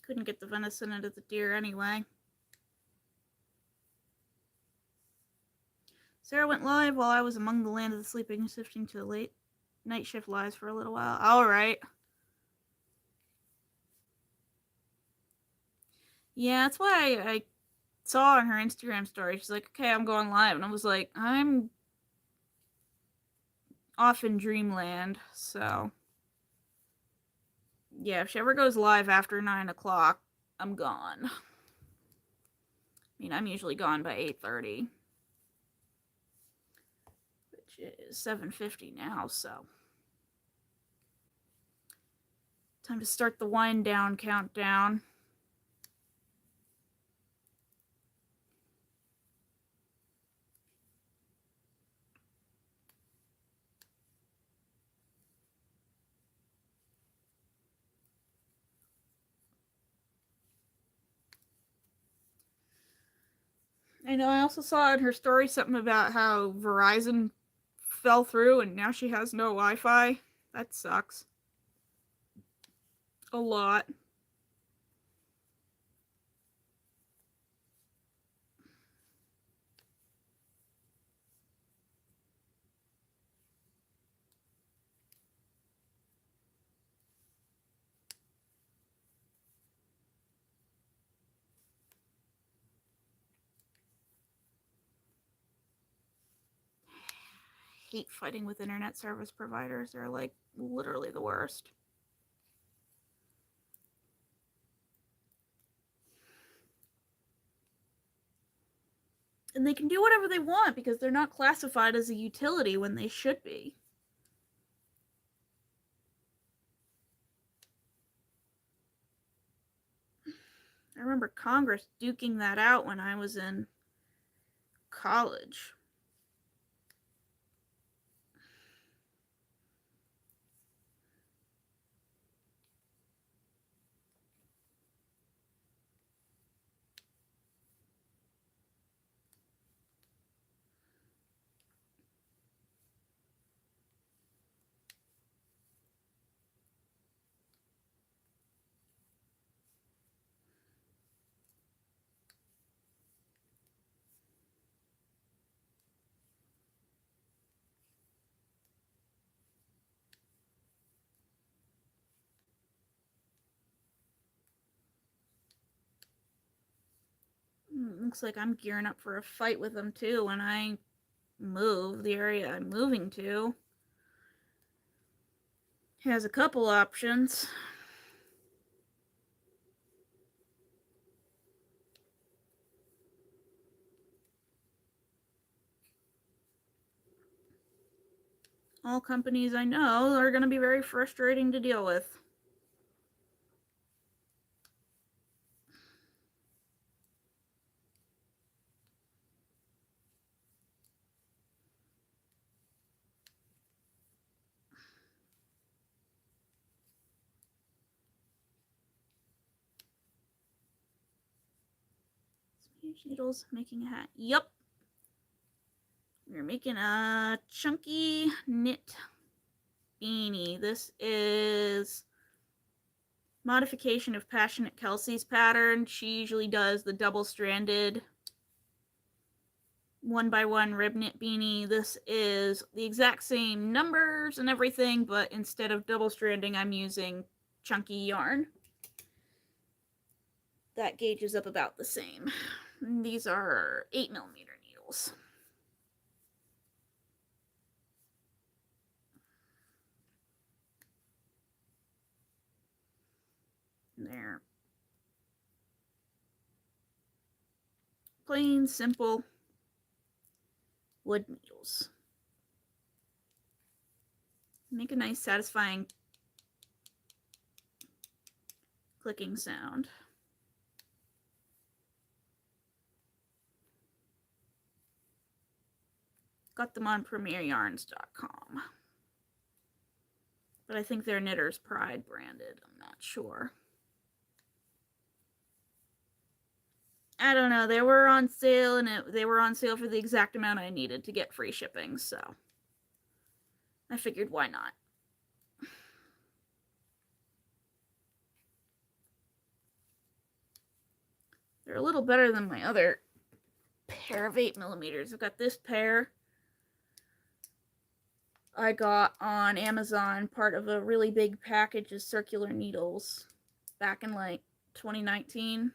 Couldn't get the venison into the deer anyway. Sarah went live while I was among the land of the sleeping, shifting to late night shift lives for a little while. Alright. Yeah, that's why I saw on her Instagram story, she's like, okay, I'm going live. And I was like, I'm off in dreamland, so... Yeah, if she ever goes live after 9 o'clock, I'm gone. I mean, I'm usually gone by 8:30. Which is 7:50 now, so... Time to start the wind down countdown. I know I also saw in her story something about how Verizon fell through and now she has no Wi-Fi. That sucks. A lot. Hate fighting with internet service providers. They're like literally the worst. And they can do whatever they want because they're not classified as a utility when they should be. I remember Congress duking that out when I was in college. Looks like I'm gearing up for a fight with them too when I move. The area I'm moving to has a couple options. All companies I know are going to be very frustrating to deal with. Huge needles making a hat. Yup. We're making a chunky knit beanie. This is modification of Passionate Kelsey's pattern. She usually does the double-stranded 1x1 rib knit beanie. This is the exact same numbers and everything, but instead of double stranding, I'm using chunky yarn. That gauge is up about the same. And these are 8mm needles. They're plain, simple wood needles. Make a nice, satisfying clicking sound. Got them on premieryarns.com. But I think they're Knitter's Pride branded. I'm not sure. I don't know. They were on sale, and they were on sale for the exact amount I needed to get free shipping, so I figured why not. They're a little better than my other pair of 8mm. I've got this pair I got on Amazon, part of a really big package of circular needles back in like 2019.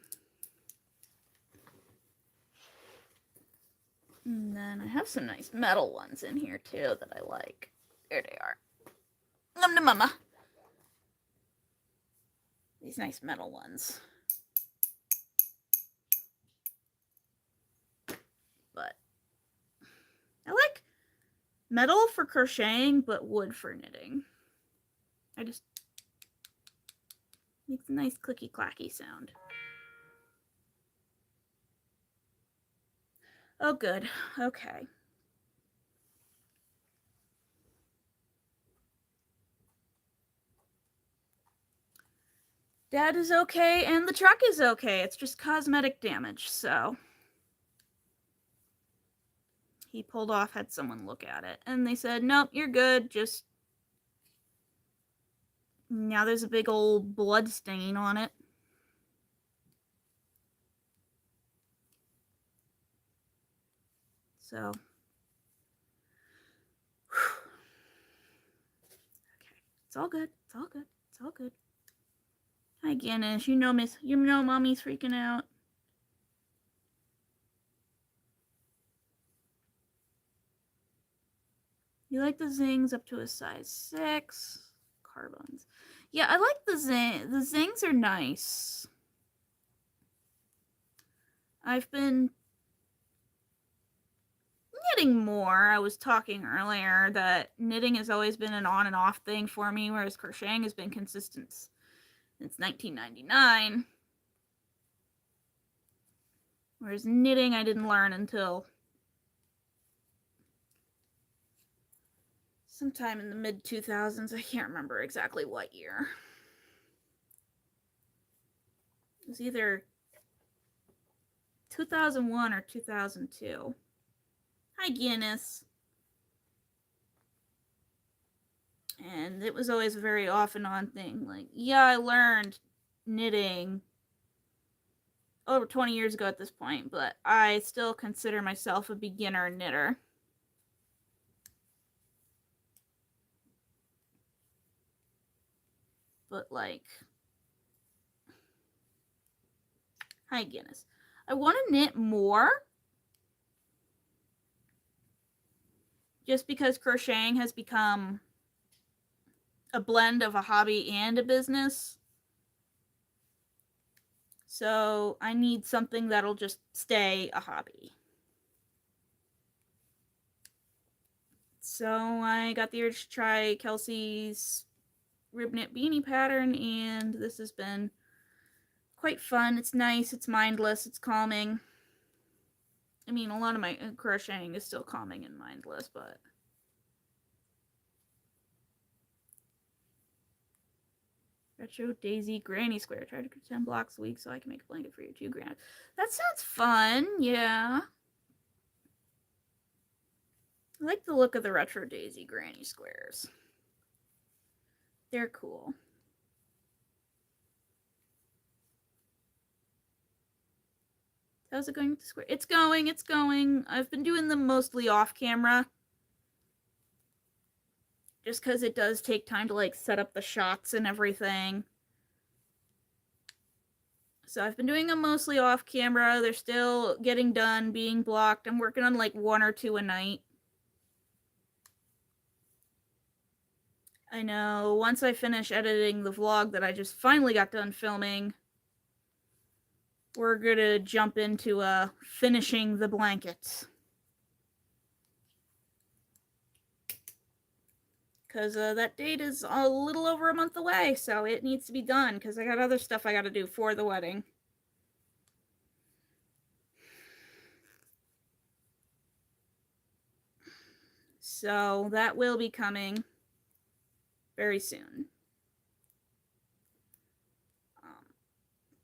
And then I have some nice metal ones in here too that I like. There they are. Num to mama. These nice metal ones. But I like metal for crocheting, but wood for knitting. I just makes a nice clicky clacky sound. Oh, good. Okay. Dad is okay, and the truck is okay. It's just cosmetic damage, so he pulled off, had someone look at it, and they said, nope, you're good, just now there's a big old blood stain on it. So, okay, it's all good. It's all good. It's all good. Hi, Guinness. You know, mommy's freaking out. You like the zings up to a size 6. Carbons. Yeah, I like the zing. The zings are nice. I've been knitting more. I was talking earlier that knitting has always been an on and off thing for me, whereas crocheting has been consistent since 1999. Whereas knitting I didn't learn until sometime in the mid 2000s. I can't remember exactly what year. It was either 2001 or 2002. Hi, Guinness. And it was always a very off and on thing. Like, yeah, I learned knitting over 20 years ago at this point, but I still consider myself a beginner knitter. But like, hi Guinness. I want to knit more just because crocheting has become a blend of a hobby and a business. So I need something that'll just stay a hobby. So I got the urge to try Kelsey's rib knit beanie pattern, and this has been quite fun. It's nice, it's mindless, it's calming. I mean, a lot of my crocheting is still calming and mindless, but Retro Daisy Granny Square. Try to do 10 blocks a week so I can make a blanket for your 2 grand. That sounds fun, yeah. I like the look of the Retro Daisy Granny Squares. They're cool. How's it going with the square? It's going. I've been doing them mostly off camera. Just because it does take time to like set up the shots and everything. So I've been doing them mostly off camera. They're still getting done, being blocked. I'm working on like 1 or 2 a night. I know once I finish editing the vlog that I just finally got done filming, we're gonna jump into finishing the blankets. Because that date is a little over a month away, so it needs to be done because I got other stuff I got to do for the wedding. So that will be coming very soon.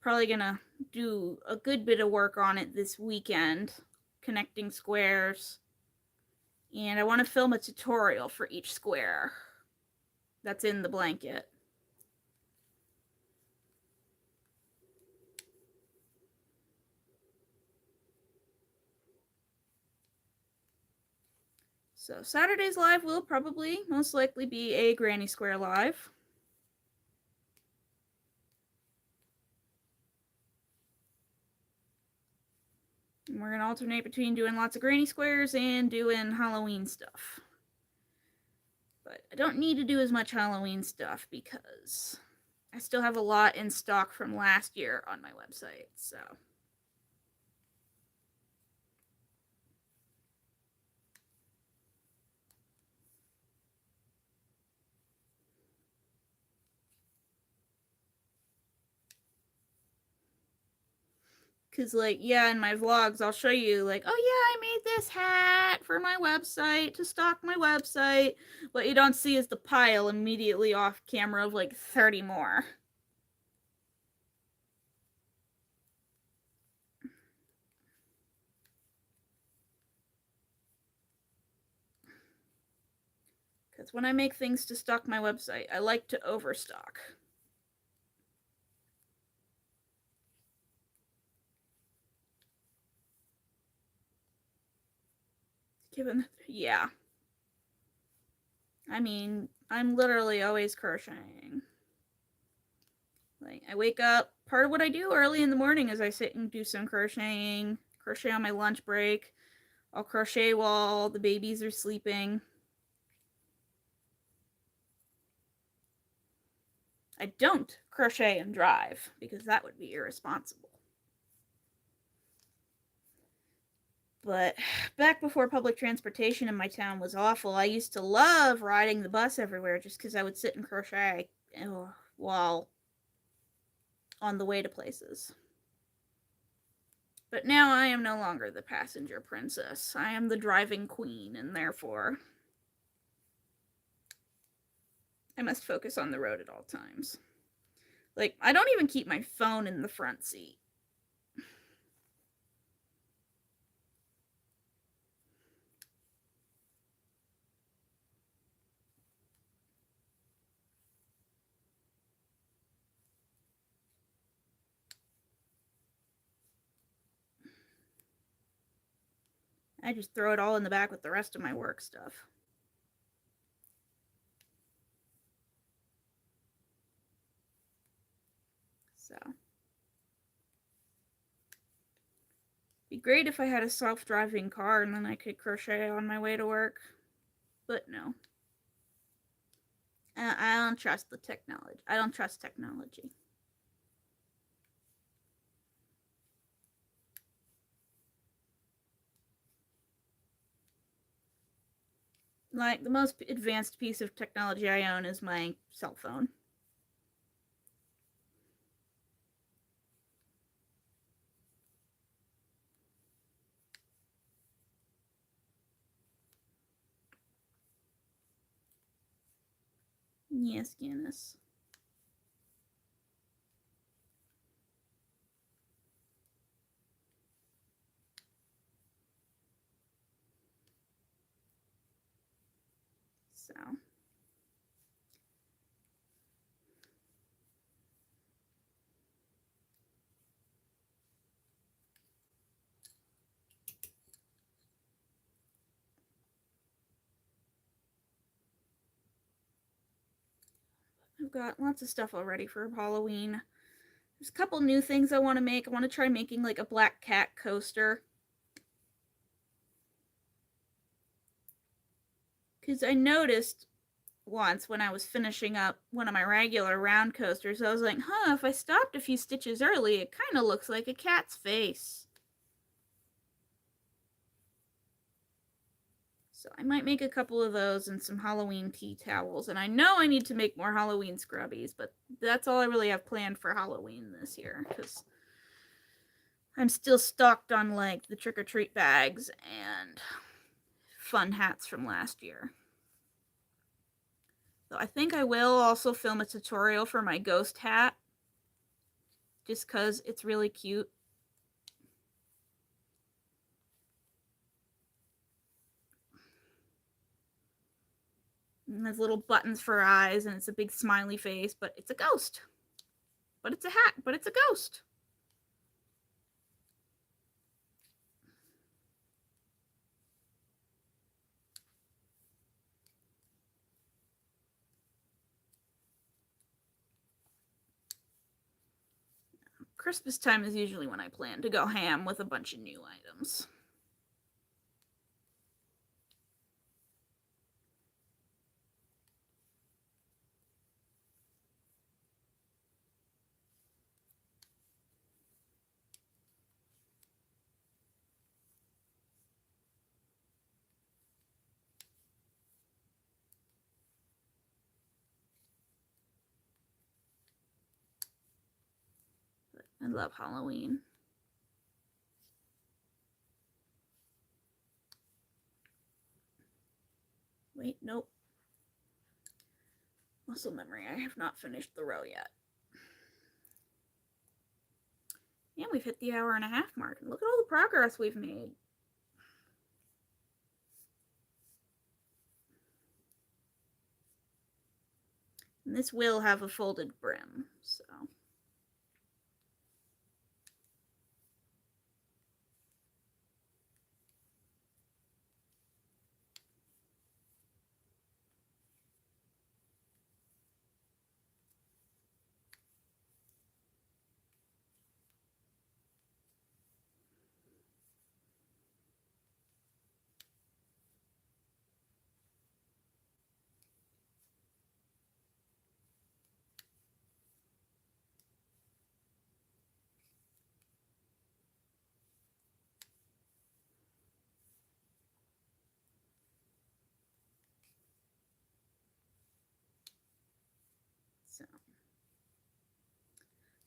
Probably gonna do a good bit of work on it this weekend, connecting squares. And I want to film a tutorial for each square that's in the blanket. So Saturday's live will probably most likely be a Granny Square live. And we're gonna alternate between doing lots of Granny Squares and doing Halloween stuff. But I don't need to do as much Halloween stuff because I still have a lot in stock from last year on my website, so. Because, like, yeah, in my vlogs, I'll show you, like, oh, yeah, I made this hat for my website to stock my website. What you don't see is the pile immediately off camera of, like, 30 more. Because when I make things to stock my website, I like to overstock. Yeah. I mean, I'm literally always crocheting. Like, I wake up, part of what I do early in the morning is I sit and do some crocheting, crochet on my lunch break. I'll crochet while the babies are sleeping. I don't crochet and drive because that would be irresponsible. But back before public transportation in my town was awful, I used to love riding the bus everywhere just because I would sit and crochet while on the way to places. But now I am no longer the passenger princess. I am the driving queen, and therefore I must focus on the road at all times. Like, I don't even keep my phone in the front seat. I just throw it all in the back with the rest of my work stuff. So, be great if I had a self-driving car and then I could crochet on my way to work. But no. I don't trust the technology. I don't trust technology. Like, the most advanced piece of technology I own is my cell phone. Yes, Guinness. So. I've got lots of stuff already for Halloween. There's a couple new things I want to make. I want to try making like a black cat coaster. Because I noticed once when I was finishing up one of my regular round coasters, I was like, huh, if I stopped a few stitches early, it kind of looks like a cat's face. So I might make a couple of those and some Halloween tea towels. And I know I need to make more Halloween scrubbies, but that's all I really have planned for Halloween this year. Because I'm still stocked on like the trick-or-treat bags and fun hats from last year. So I think I will also film a tutorial for my ghost hat. Just because it's really cute. And has little buttons for eyes, and it's a big smiley face, but it's a ghost. But it's a hat, but it's a ghost. Christmas time is usually when I plan to go ham with a bunch of new items. But I love Halloween. Wait, nope. Muscle memory. I have not finished the row yet. Yeah, we've hit the hour-and-a-half mark. And look at all the progress we've made. And this will have a folded brim, so.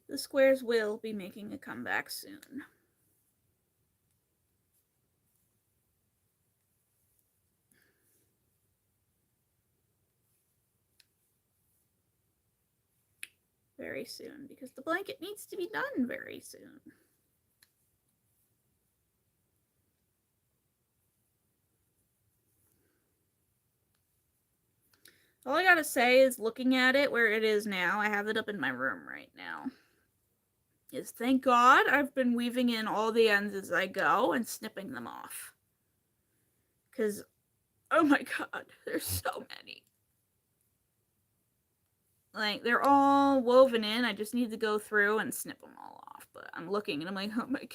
The squares will be making a comeback soon. Very soon, because the blanket needs to be done very soon. All I gotta say is, looking at it where it is now, I have it up in my room right now, is thank God I've been weaving in all the ends as I go and snipping them off. Because, oh my God, there's so many. Like, they're all woven in. I just need to go through and snip them all off. But I'm looking and I'm like, oh my God.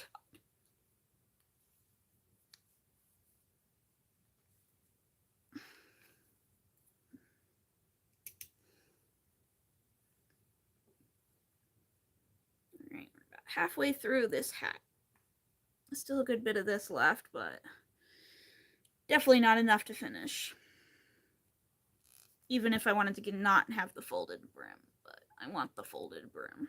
Alright, we're about halfway through this hat. Still a good bit of this left, but definitely not enough to finish. Even if I wanted to not have the folded brim, but I want the folded brim.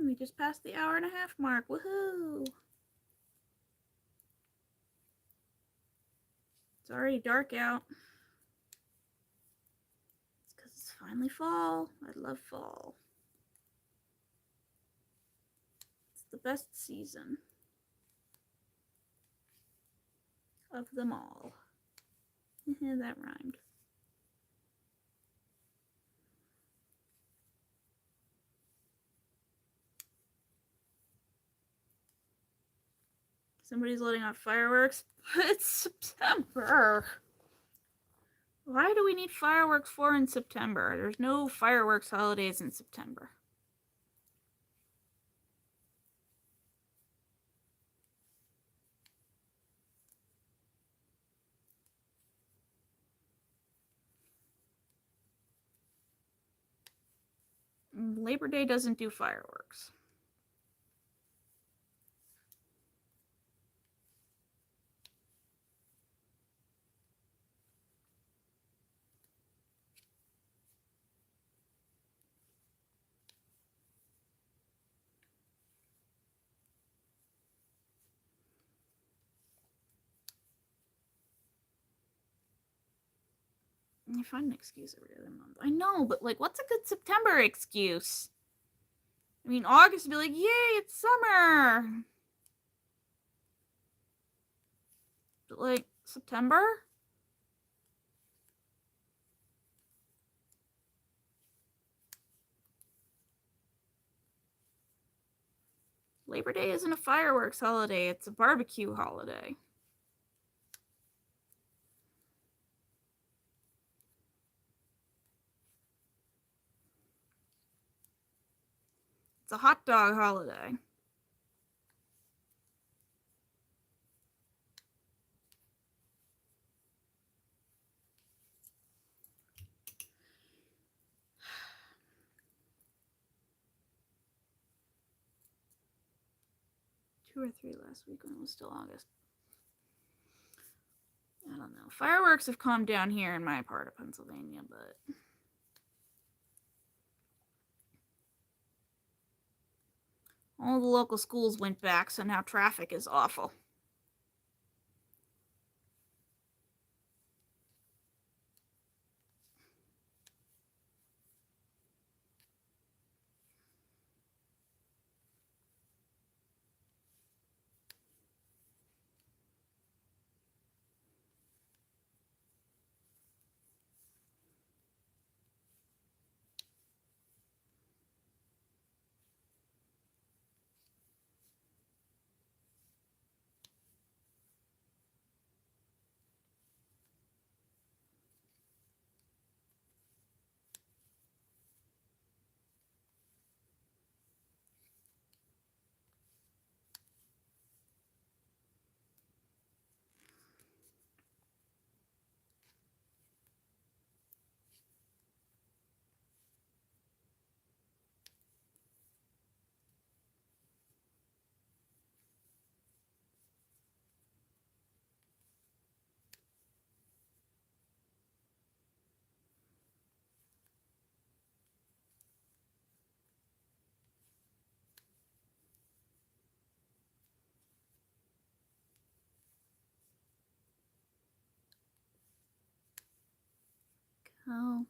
We just passed the hour-and-a-half mark. Woohoo! It's already dark out. It's because it's finally fall. I love fall. It's the best season of them all. That rhymed. Somebody's letting off fireworks. It's September. Why do we need fireworks for in September? There's no fireworks holidays in September. Labor Day doesn't do fireworks. I find an excuse every other month. I know, but like, what's a good September excuse? I mean, August would be like, yay, it's summer. But like, September? Labor Day isn't a fireworks holiday, it's a barbecue holiday. It's It's a hot dog holiday. Two or three last week when it was still August. I don't know. Fireworks have calmed down here in my part of Pennsylvania, but all the local schools went back, so now traffic is awful. Oh.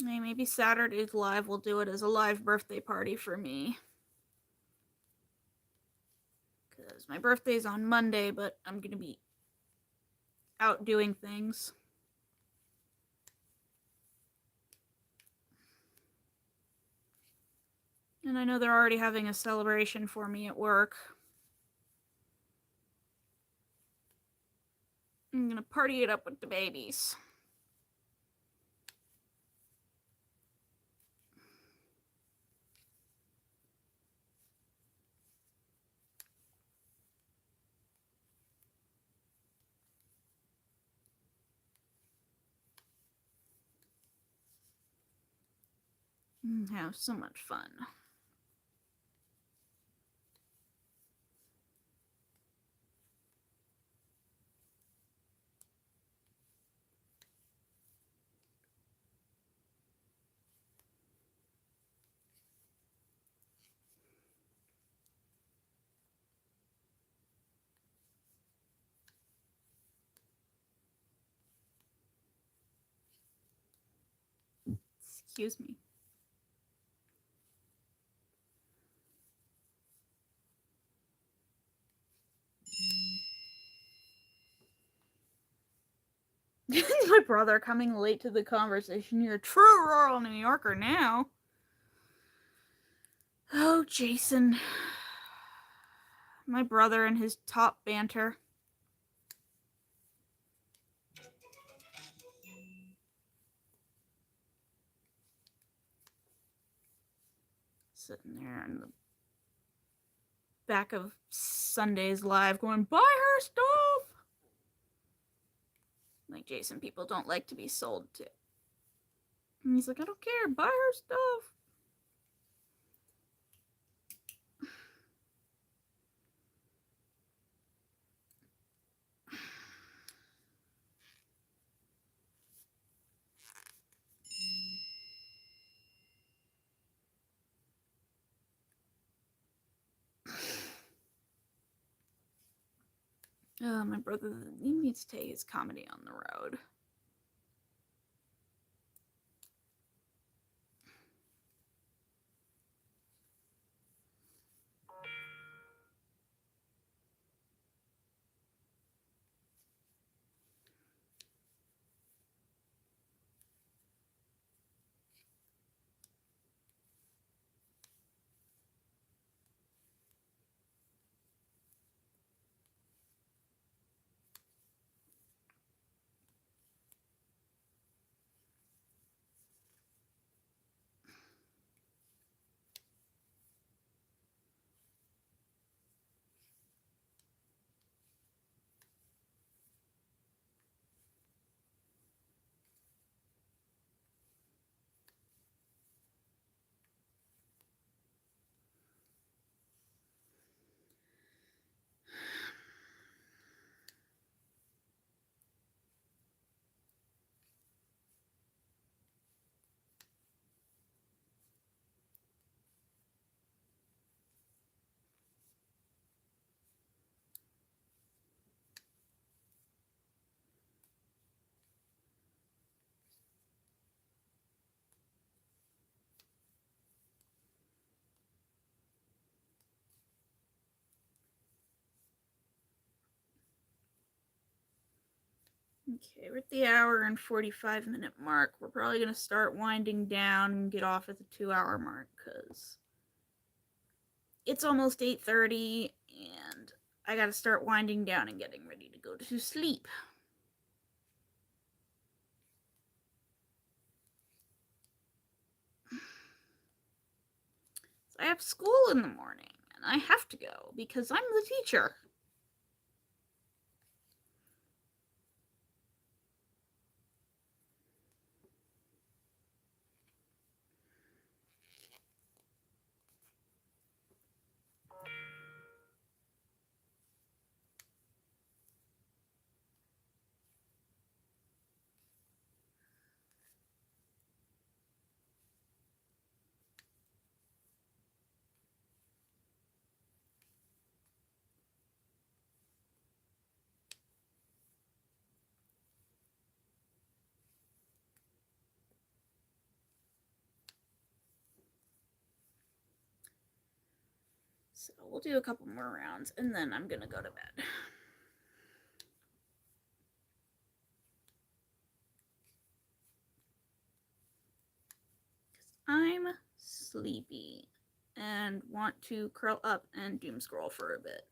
Maybe Saturday's live will do it as a live birthday party for me. Because my birthday's on Monday, but I'm going to be out doing things. And I know they're already having a celebration for me at work. I'm going to party it up with the babies. Have so much fun. Excuse me. My brother coming late to the conversation. You're a true rural New Yorker now. Oh, Jason. My brother and his top banter. Sitting there in the back of Sunday's live going, buy her stuff! Like, Jason, people don't like to be sold to. And he's like, I don't care, buy her stuff. Oh, my brother, he needs to take his comedy on the road. Okay, we're at the hour and 45-minute mark. We're probably going to start winding down and get off at the 2-hour mark because it's almost 8:30 and I got to start winding down and getting ready to go to sleep. So I have school in the morning and I have to go because I'm the teacher. So we'll do a couple more rounds and then I'm going to go to bed. I'm sleepy and want to curl up and doom scroll for a bit.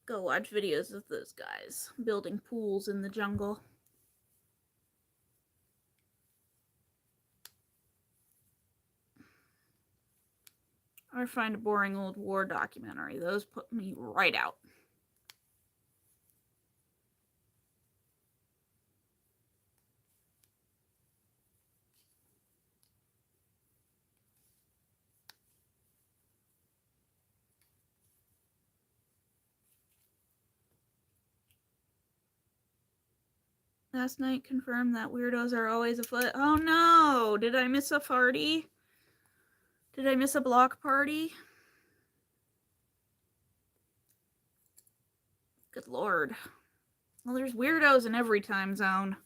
Go watch videos of those guys building pools in the jungle. Or find a boring old war documentary. Those put me right out. Last night confirmed that weirdos are always afoot. Oh no! Did I miss a party? Did I miss a block party? Good lord. Well, there's weirdos in every time zone.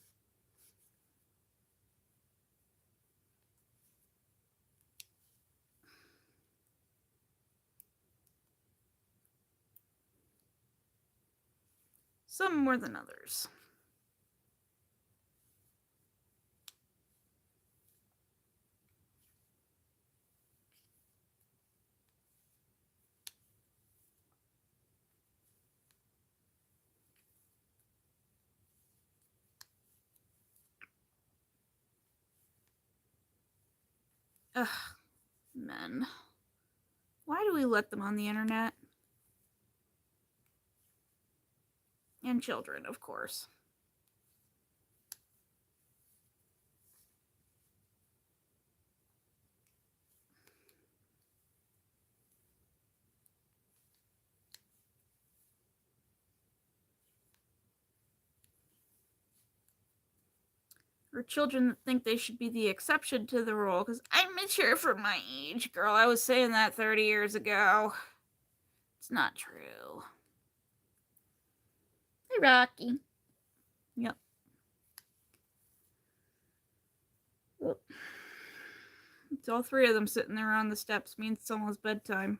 Some more than others. Ugh, men. Why do we let them on the internet? And children, of course. Or children that think they should be the exception to the rule because I'm mature for my age. Girl, I was saying that 30 years ago. It's not true. Hey, Rocky. Yep. Well, it's all three of them sitting there on the steps means it's almost bedtime.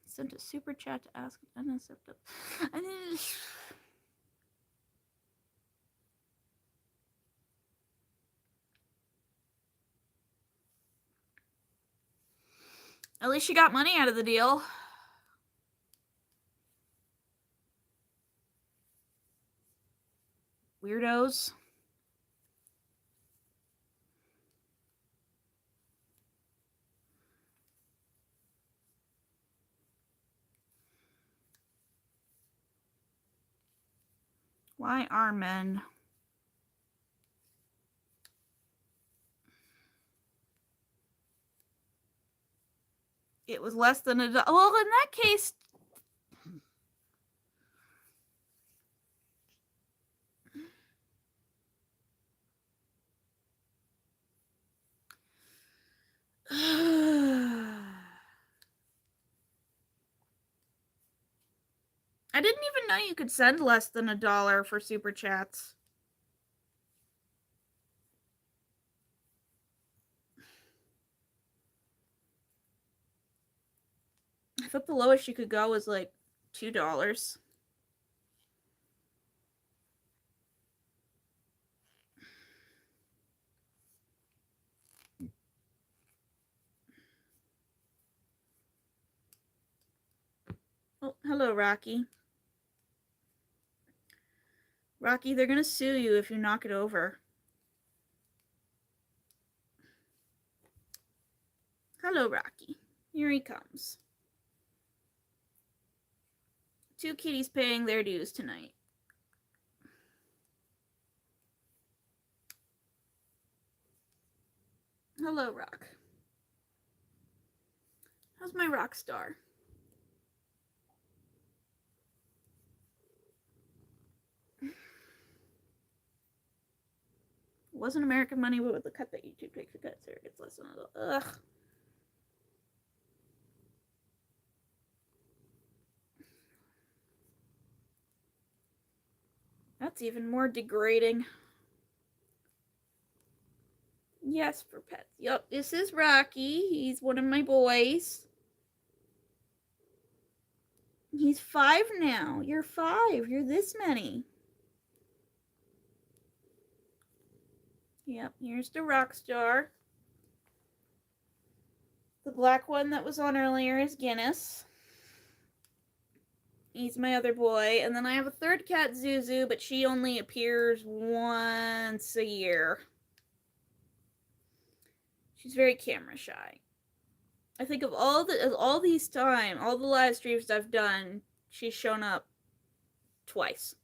Sent a super chat to ask unacceptable. At least she got money out of the deal. Weirdos. Why are men It was less than $1. Well, in that case, I didn't even know you could send less than $1 for super chats. I thought the lowest you could go was like $2. Oh, hello, Rocky. Rocky, they're gonna sue you if you knock it over. Hello, Rocky. Here he comes. 2 kitties paying their dues tonight. Hello, Rock. How's my rock star? It wasn't American money, but with the cut that YouTube takes a cut, Sarah gets less than $1. Ugh. That's even more degrading. Yes, for pets. Yup, this is Rocky. He's one of my boys. He's 5 now. You're 5. You're this many. Yep, here's the rock star. The black one that was on earlier is Guinness. He's my other boy. And then I have a third cat, Zuzu, but she only appears once a year. She's very camera shy. I think of all the live streams I've done, she's shown up twice.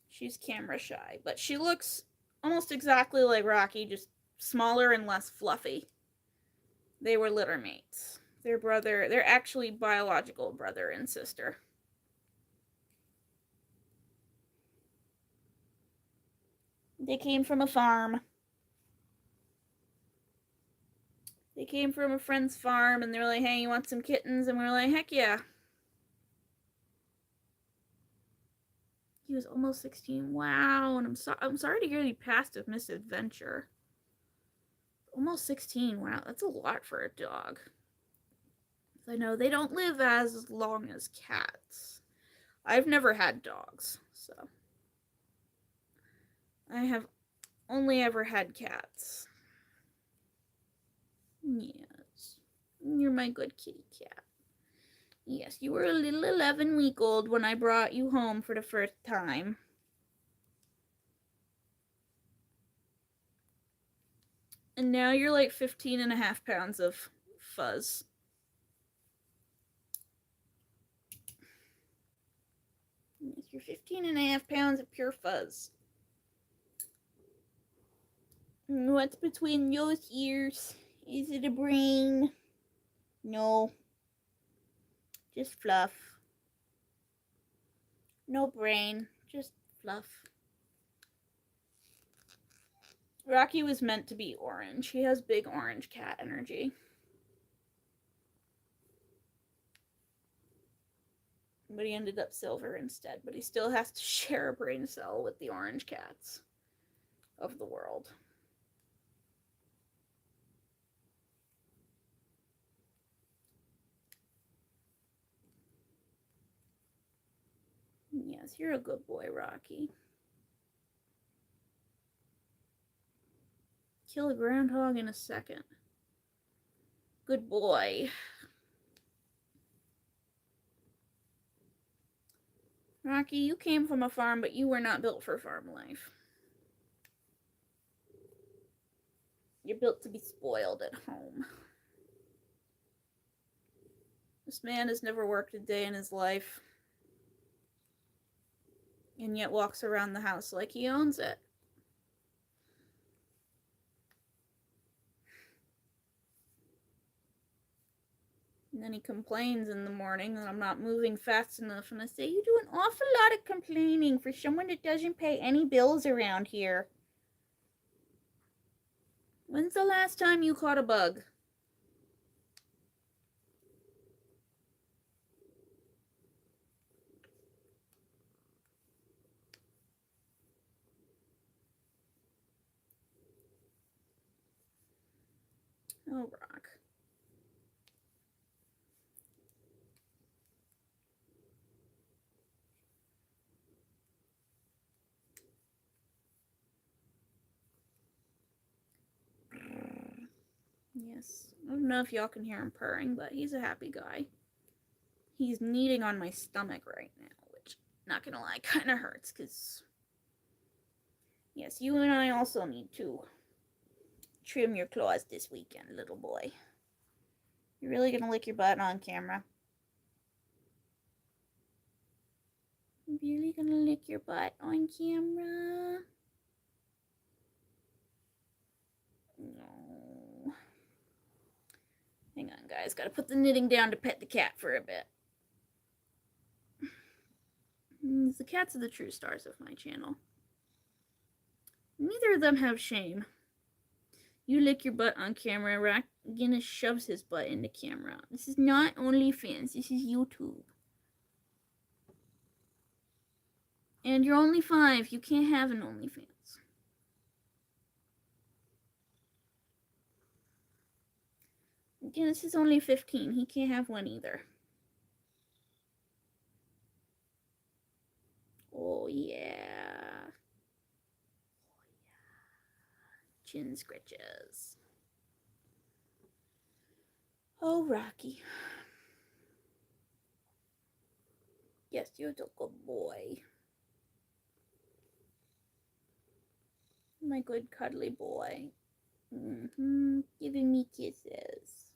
She's camera shy, but she looks almost exactly like Rocky, just smaller and less fluffy. They were litter mates. They're actually biological brother and sister. They came from a farm. They came from a friend's farm, and they were like, hey, you want some kittens? And we were like, heck yeah. He was almost 16. Wow, and I'm sorry to hear he passed a misadventure. Almost 16. Wow, that's a lot for a dog. I know they don't live as long as cats. I've never had dogs, so I have only ever had cats. Yes, you're my good kitty cat. Yes, you were a little 11-week-old when I brought you home for the first time. And now you're like 15.5 pounds of fuzz. Yes, you're 15.5 pounds of pure fuzz. What's between those ears? Is it a brain? No. Just fluff. No brain, just fluff. Rocky was meant to be orange. He has big orange cat energy. But he ended up silver instead. But he still has to share a brain cell with the orange cats of the world. Yes, you're a good boy, Rocky. Kill a groundhog in a second. Good boy. Rocky, you came from a farm, but you were not built for farm life. You're built to be spoiled at home. This man has never worked a day in his life. and yet walks around the house like he owns it. And then he complains in the morning that I'm not moving fast enough, and I say, you do an awful lot of complaining for someone that doesn't pay any bills around here. When's the last time you caught a bug? Oh, rock. Yes. I don't know if y'all can hear him purring, but he's a happy guy. He's kneading on my stomach right now, which, not gonna lie, kind of hurts, because... Yes, you and I also need to trim your claws this weekend, little boy. You're really gonna lick your butt on camera? You're really gonna lick your butt on camera? No. Hang on, guys. Gotta put the knitting down to pet the cat for a bit. The cats are the true stars of my channel. Neither of them have shame. You lick your butt on camera, Rack Guinness shoves his butt in the camera. This is not OnlyFans, this is YouTube. And you're only 5, you can't have an OnlyFans. Guinness is only 15, he can't have one either. Oh yeah. Chin scratches. Oh, Rocky. Yes, you're a good boy. My good cuddly boy. Giving me kisses.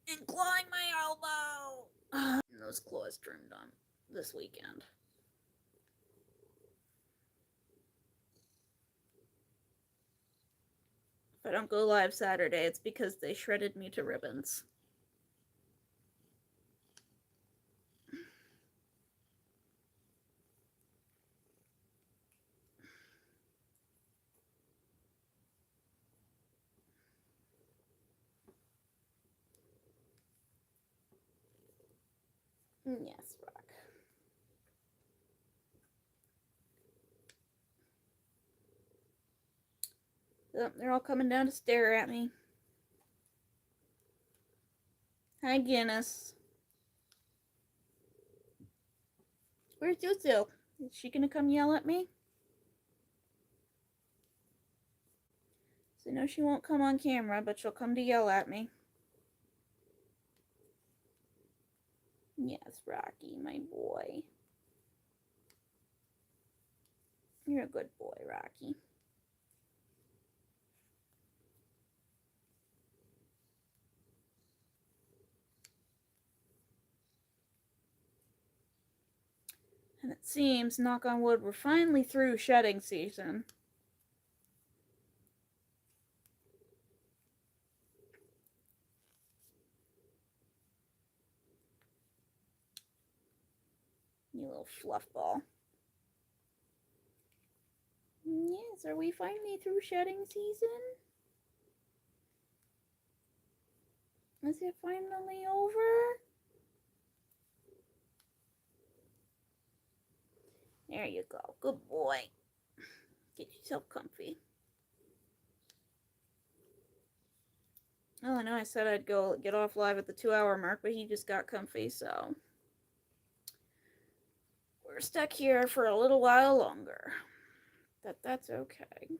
And clawing my elbow. And those claws trimmed on this weekend. If I don't go live Saturday, it's because they shredded me to ribbons. Yes, Rock. Oh, they're all coming down to stare at me. Hi, Guinness. Where's Yuzu? Is she gonna come yell at me? So no, she won't come on camera, but she'll come to yell at me. Yes, Rocky, my boy. You're a good boy, Rocky. And it seems, knock on wood, we're finally through shedding season. You little fluff ball. Yes, are we finally through shedding season? Is it finally over? There you go. Good boy. Get yourself comfy. Oh, I know I said I'd go get off live at the 2-hour mark, but he just got comfy, so we're stuck here for a little while longer. But that's okay.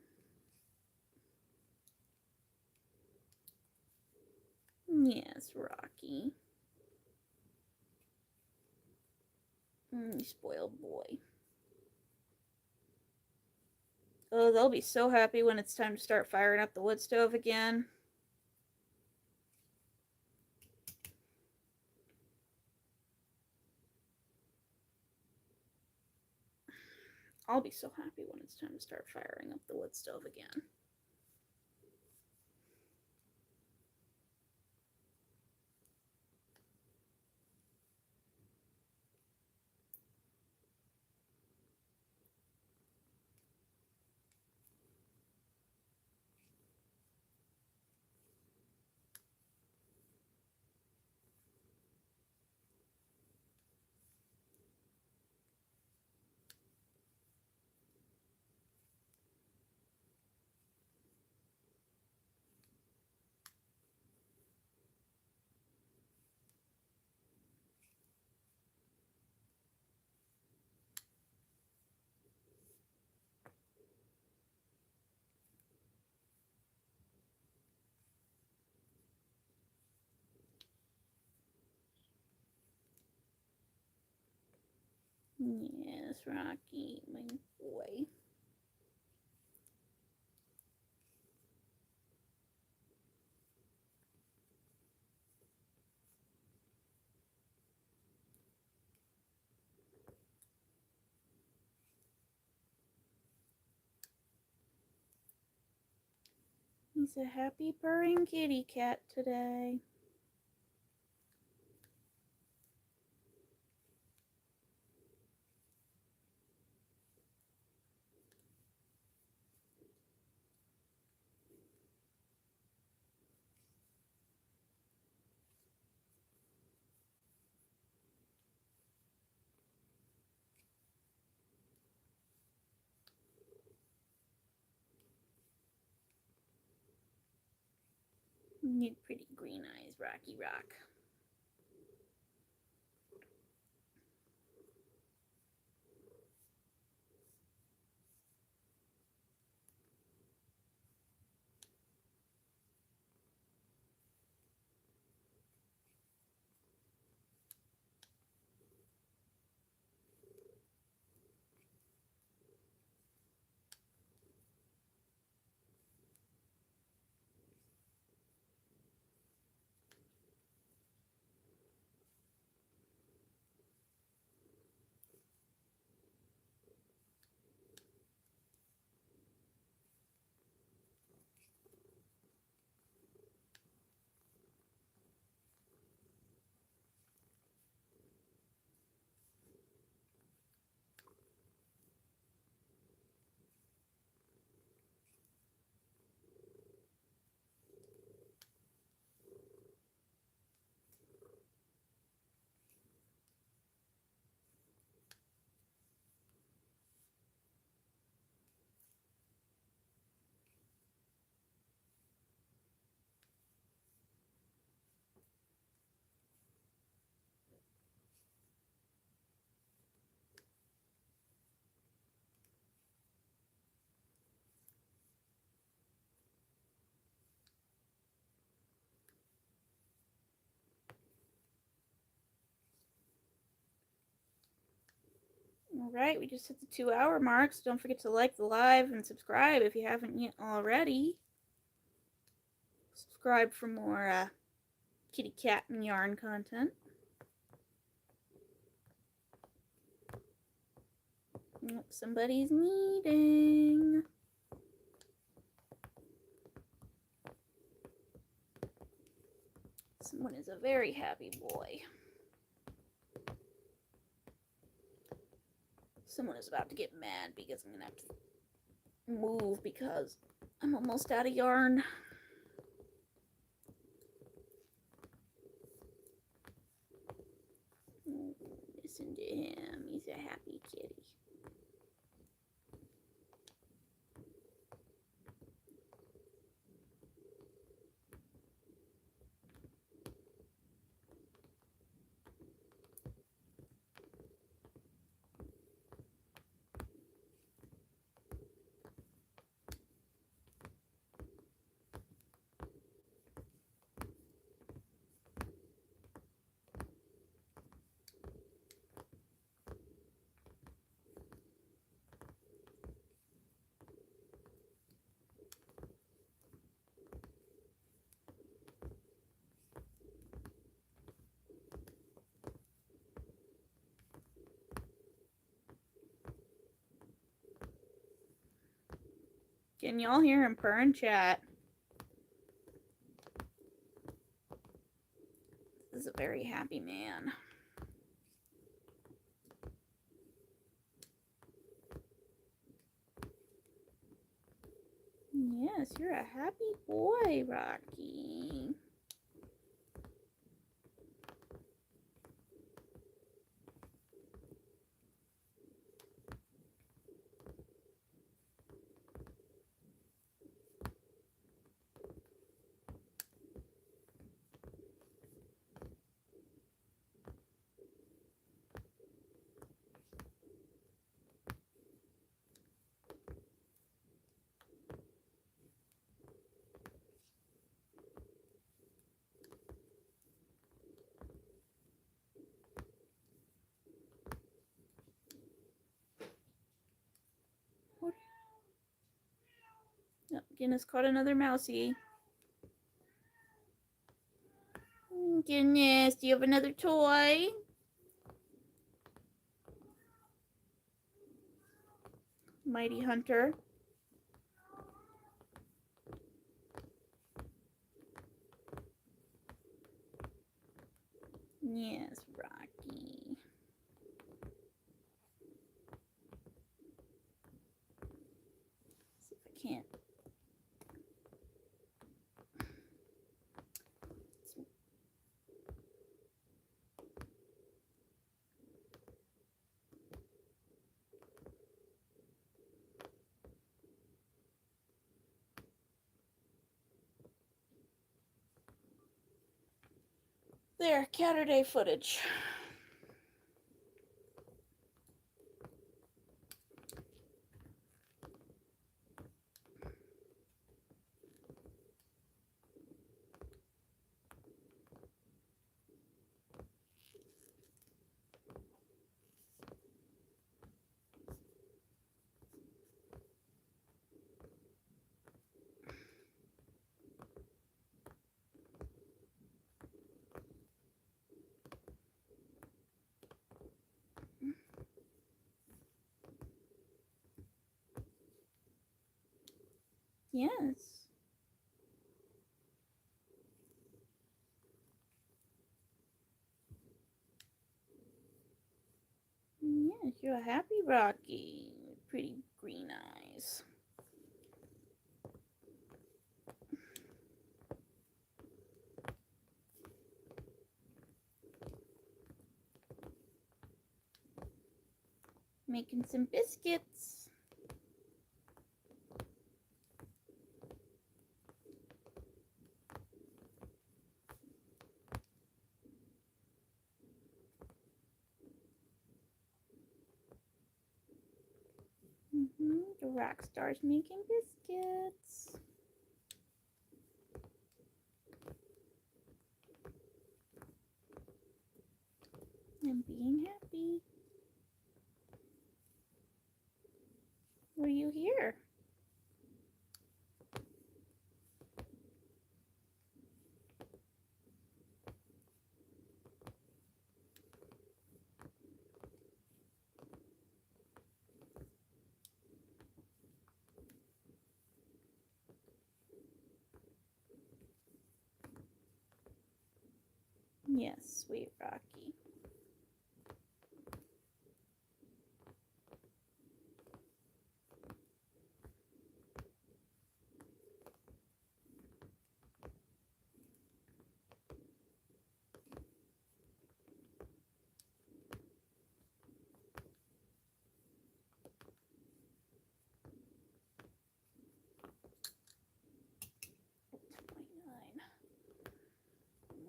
Yes, Rocky. You spoiled boy. Oh, they'll be so happy when it's time to start firing up the wood stove again. I'll be so happy when it's time to start firing up the wood stove again. Yes, Rocky, my boy. He's a happy purring kitty cat today. You need pretty green eyes, Rocky Rock. Alright, we just hit the 2-hour mark, so don't forget to like the live and subscribe if you haven't yet already. Subscribe for more kitty cat and yarn content. Oh, somebody's kneading. Someone is a very happy boy. Someone is about to get mad because I'm going to have to move because I'm almost out of yarn. Listen to him. He's a happy kitty. Can y'all hear him purr in chat? This is a very happy man. Yes, you're a happy boy, Rocky. Oh, Guinness caught another mousey. Guinness, do you have another toy? Mighty Hunter. Yes, Rocky. See if I can't. There, Catterday footage. Yes. Yes, you're a happy Rocky. Pretty green eyes. Making some biscuits. The rock star's making biscuits. And being happy. What do you hear? Yes, sweet Rocky.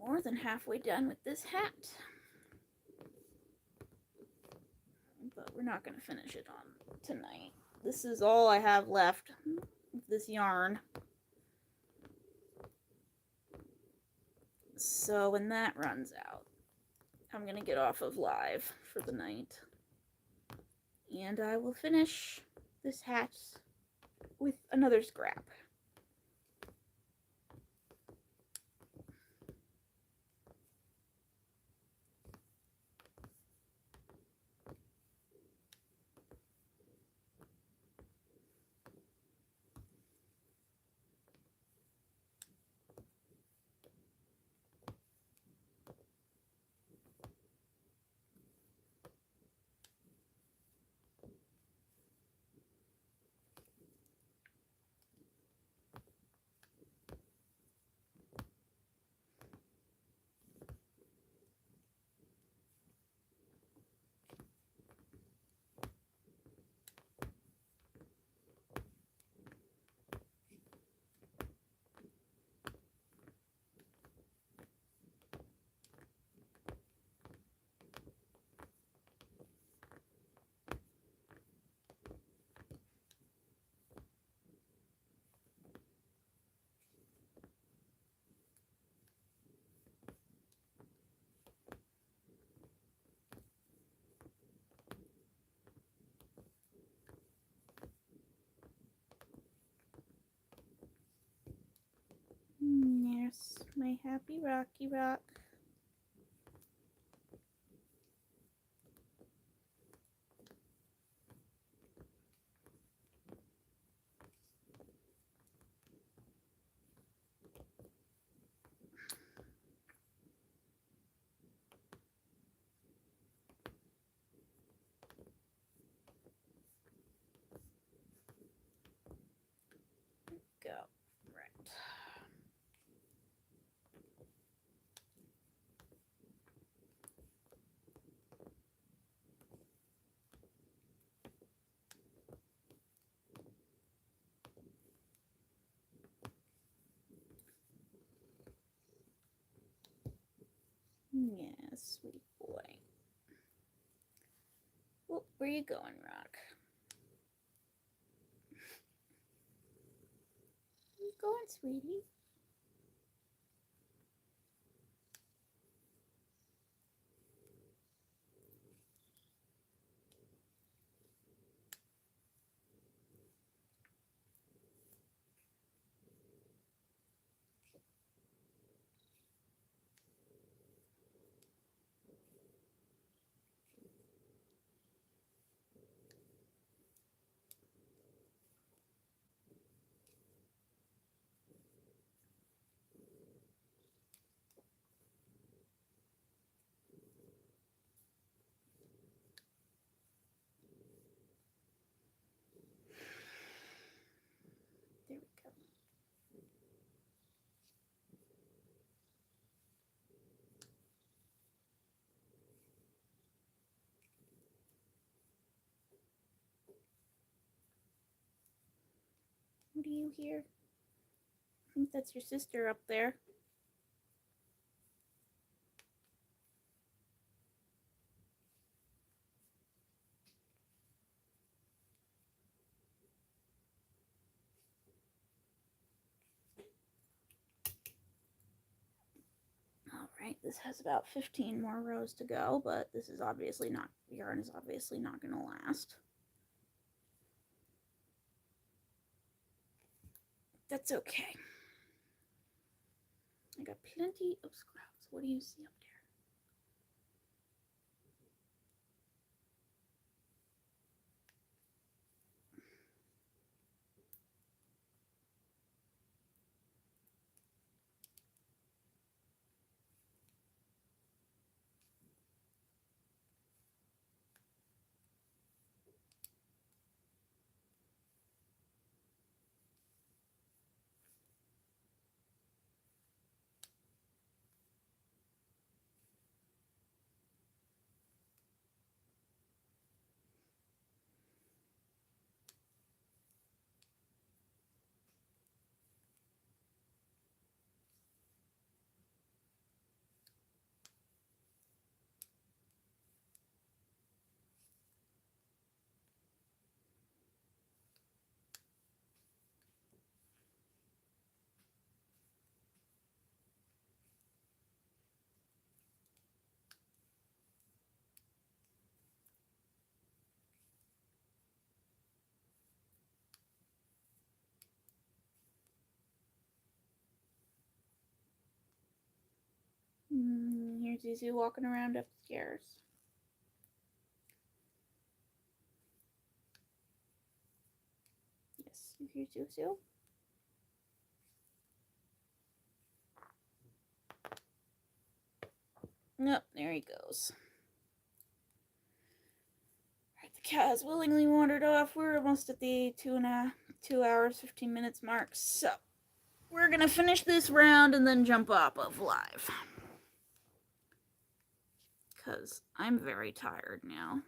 More than halfway done with this hat. But we're not going to finish it on tonight. This is all I have left of this yarn. So when that runs out, I'm going to get off of live for the night. And I will finish this hat with another scrap. Yes, my happy Rocky Rock. Go. Right. Yes, sweet boy. Well, where you going, Rock? Where you going, sweetie? There we go. What do you hear? I think that's your sister up there. Alright, this has about 15 more rows to go, but this is obviously not, yarn is obviously not going to last. That's okay. I got plenty of scraps. What do you see up there? Here's Zuzu walking around upstairs. Yes, you hear Zuzu? Nope, there he goes. Alright, the cat has willingly wandered off. We're almost at the 2 hours, 15 minutes mark. So, we're gonna finish this round and then jump off of live. Because I'm very tired now.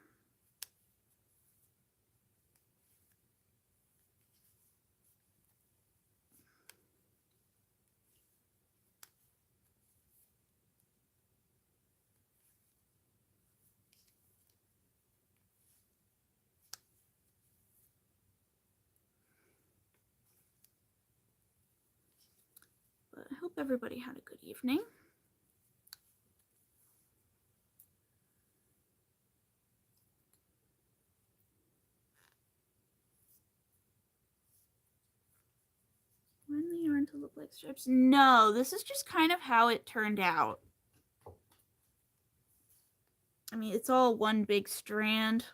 But I hope everybody had a good evening. Want the yarn to look like zigzag stripes. No, this is just kind of how it turned out. I mean, it's all one big strand.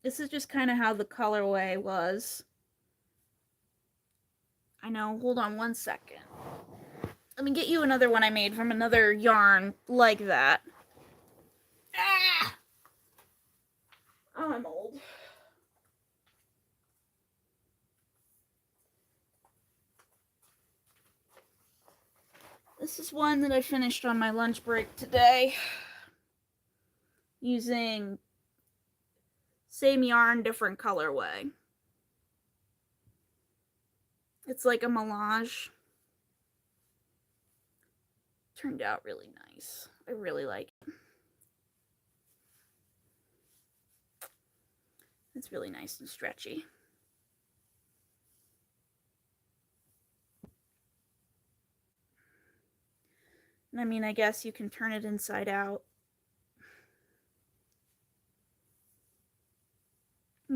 This is just kind of how the colorway was. I know, hold on one second. Let me get you another one I made from another yarn like that. Ah! Oh, I'm old. This is one that I finished on my lunch break today. Using same yarn, different colorway. It's like a melange. Turned out really nice. I really like it. It's really nice and stretchy. And I mean, I guess you can turn it inside out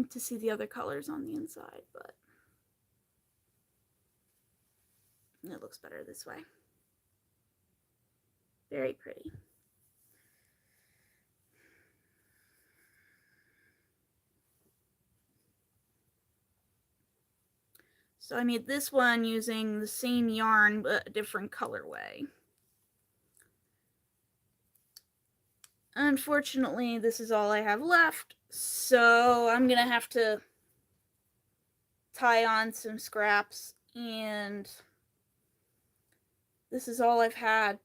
to see the other colors on the inside, but it looks better this way. Very pretty. So I made this one using the same yarn but a different colorway. Unfortunately, this is all I have left, so I'm gonna have to tie on some scraps, and this is all I've had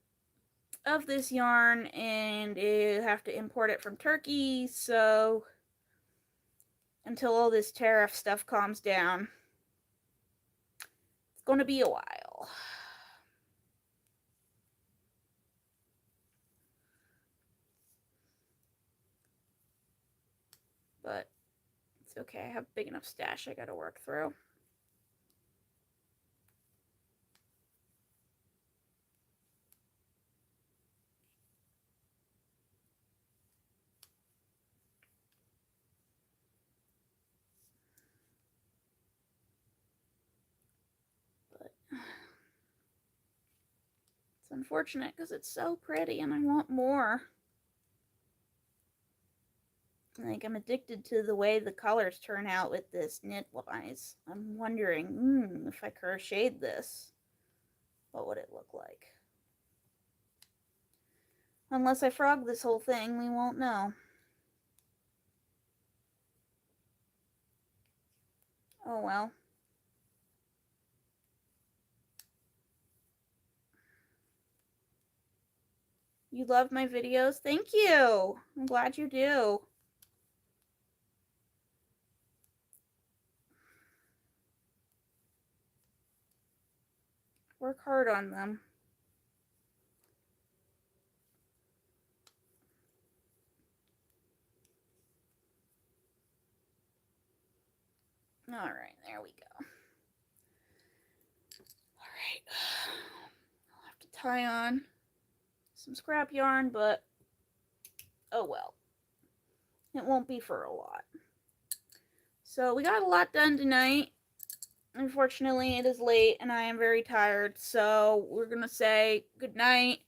of this yarn, and I have to import it from Turkey, so until all this tariff stuff calms down, it's gonna be a while. But it's okay, I have a big enough stash I gotta work through. But it's unfortunate because it's so pretty and I want more. Like, I'm addicted to the way the colors turn out with this knit-wise. I'm wondering, if I crocheted this, what would it look like? Unless I frog this whole thing, we won't know. Oh well. You love my videos? Thank you! I'm glad you do. Work hard on them. Alright, there we go. Alright. I'll have to tie on some scrap yarn, but oh well. It won't be for a lot. So we got a lot done tonight. Unfortunately, it is late and I am very tired, so we're gonna say good night.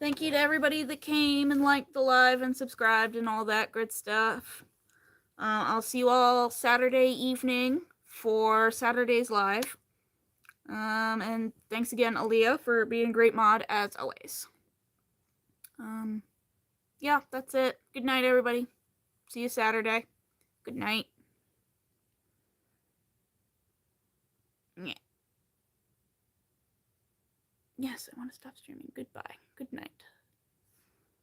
Thank you to everybody that came and liked the live and subscribed and all that good stuff. I'll see you all Saturday evening for Saturday's live. And thanks again, Aaliyah, for being a great mod as always. Yeah, that's it. Good night, everybody. See you Saturday. Good night. Yeah. Yes, I want to stop streaming. Goodbye. Good night.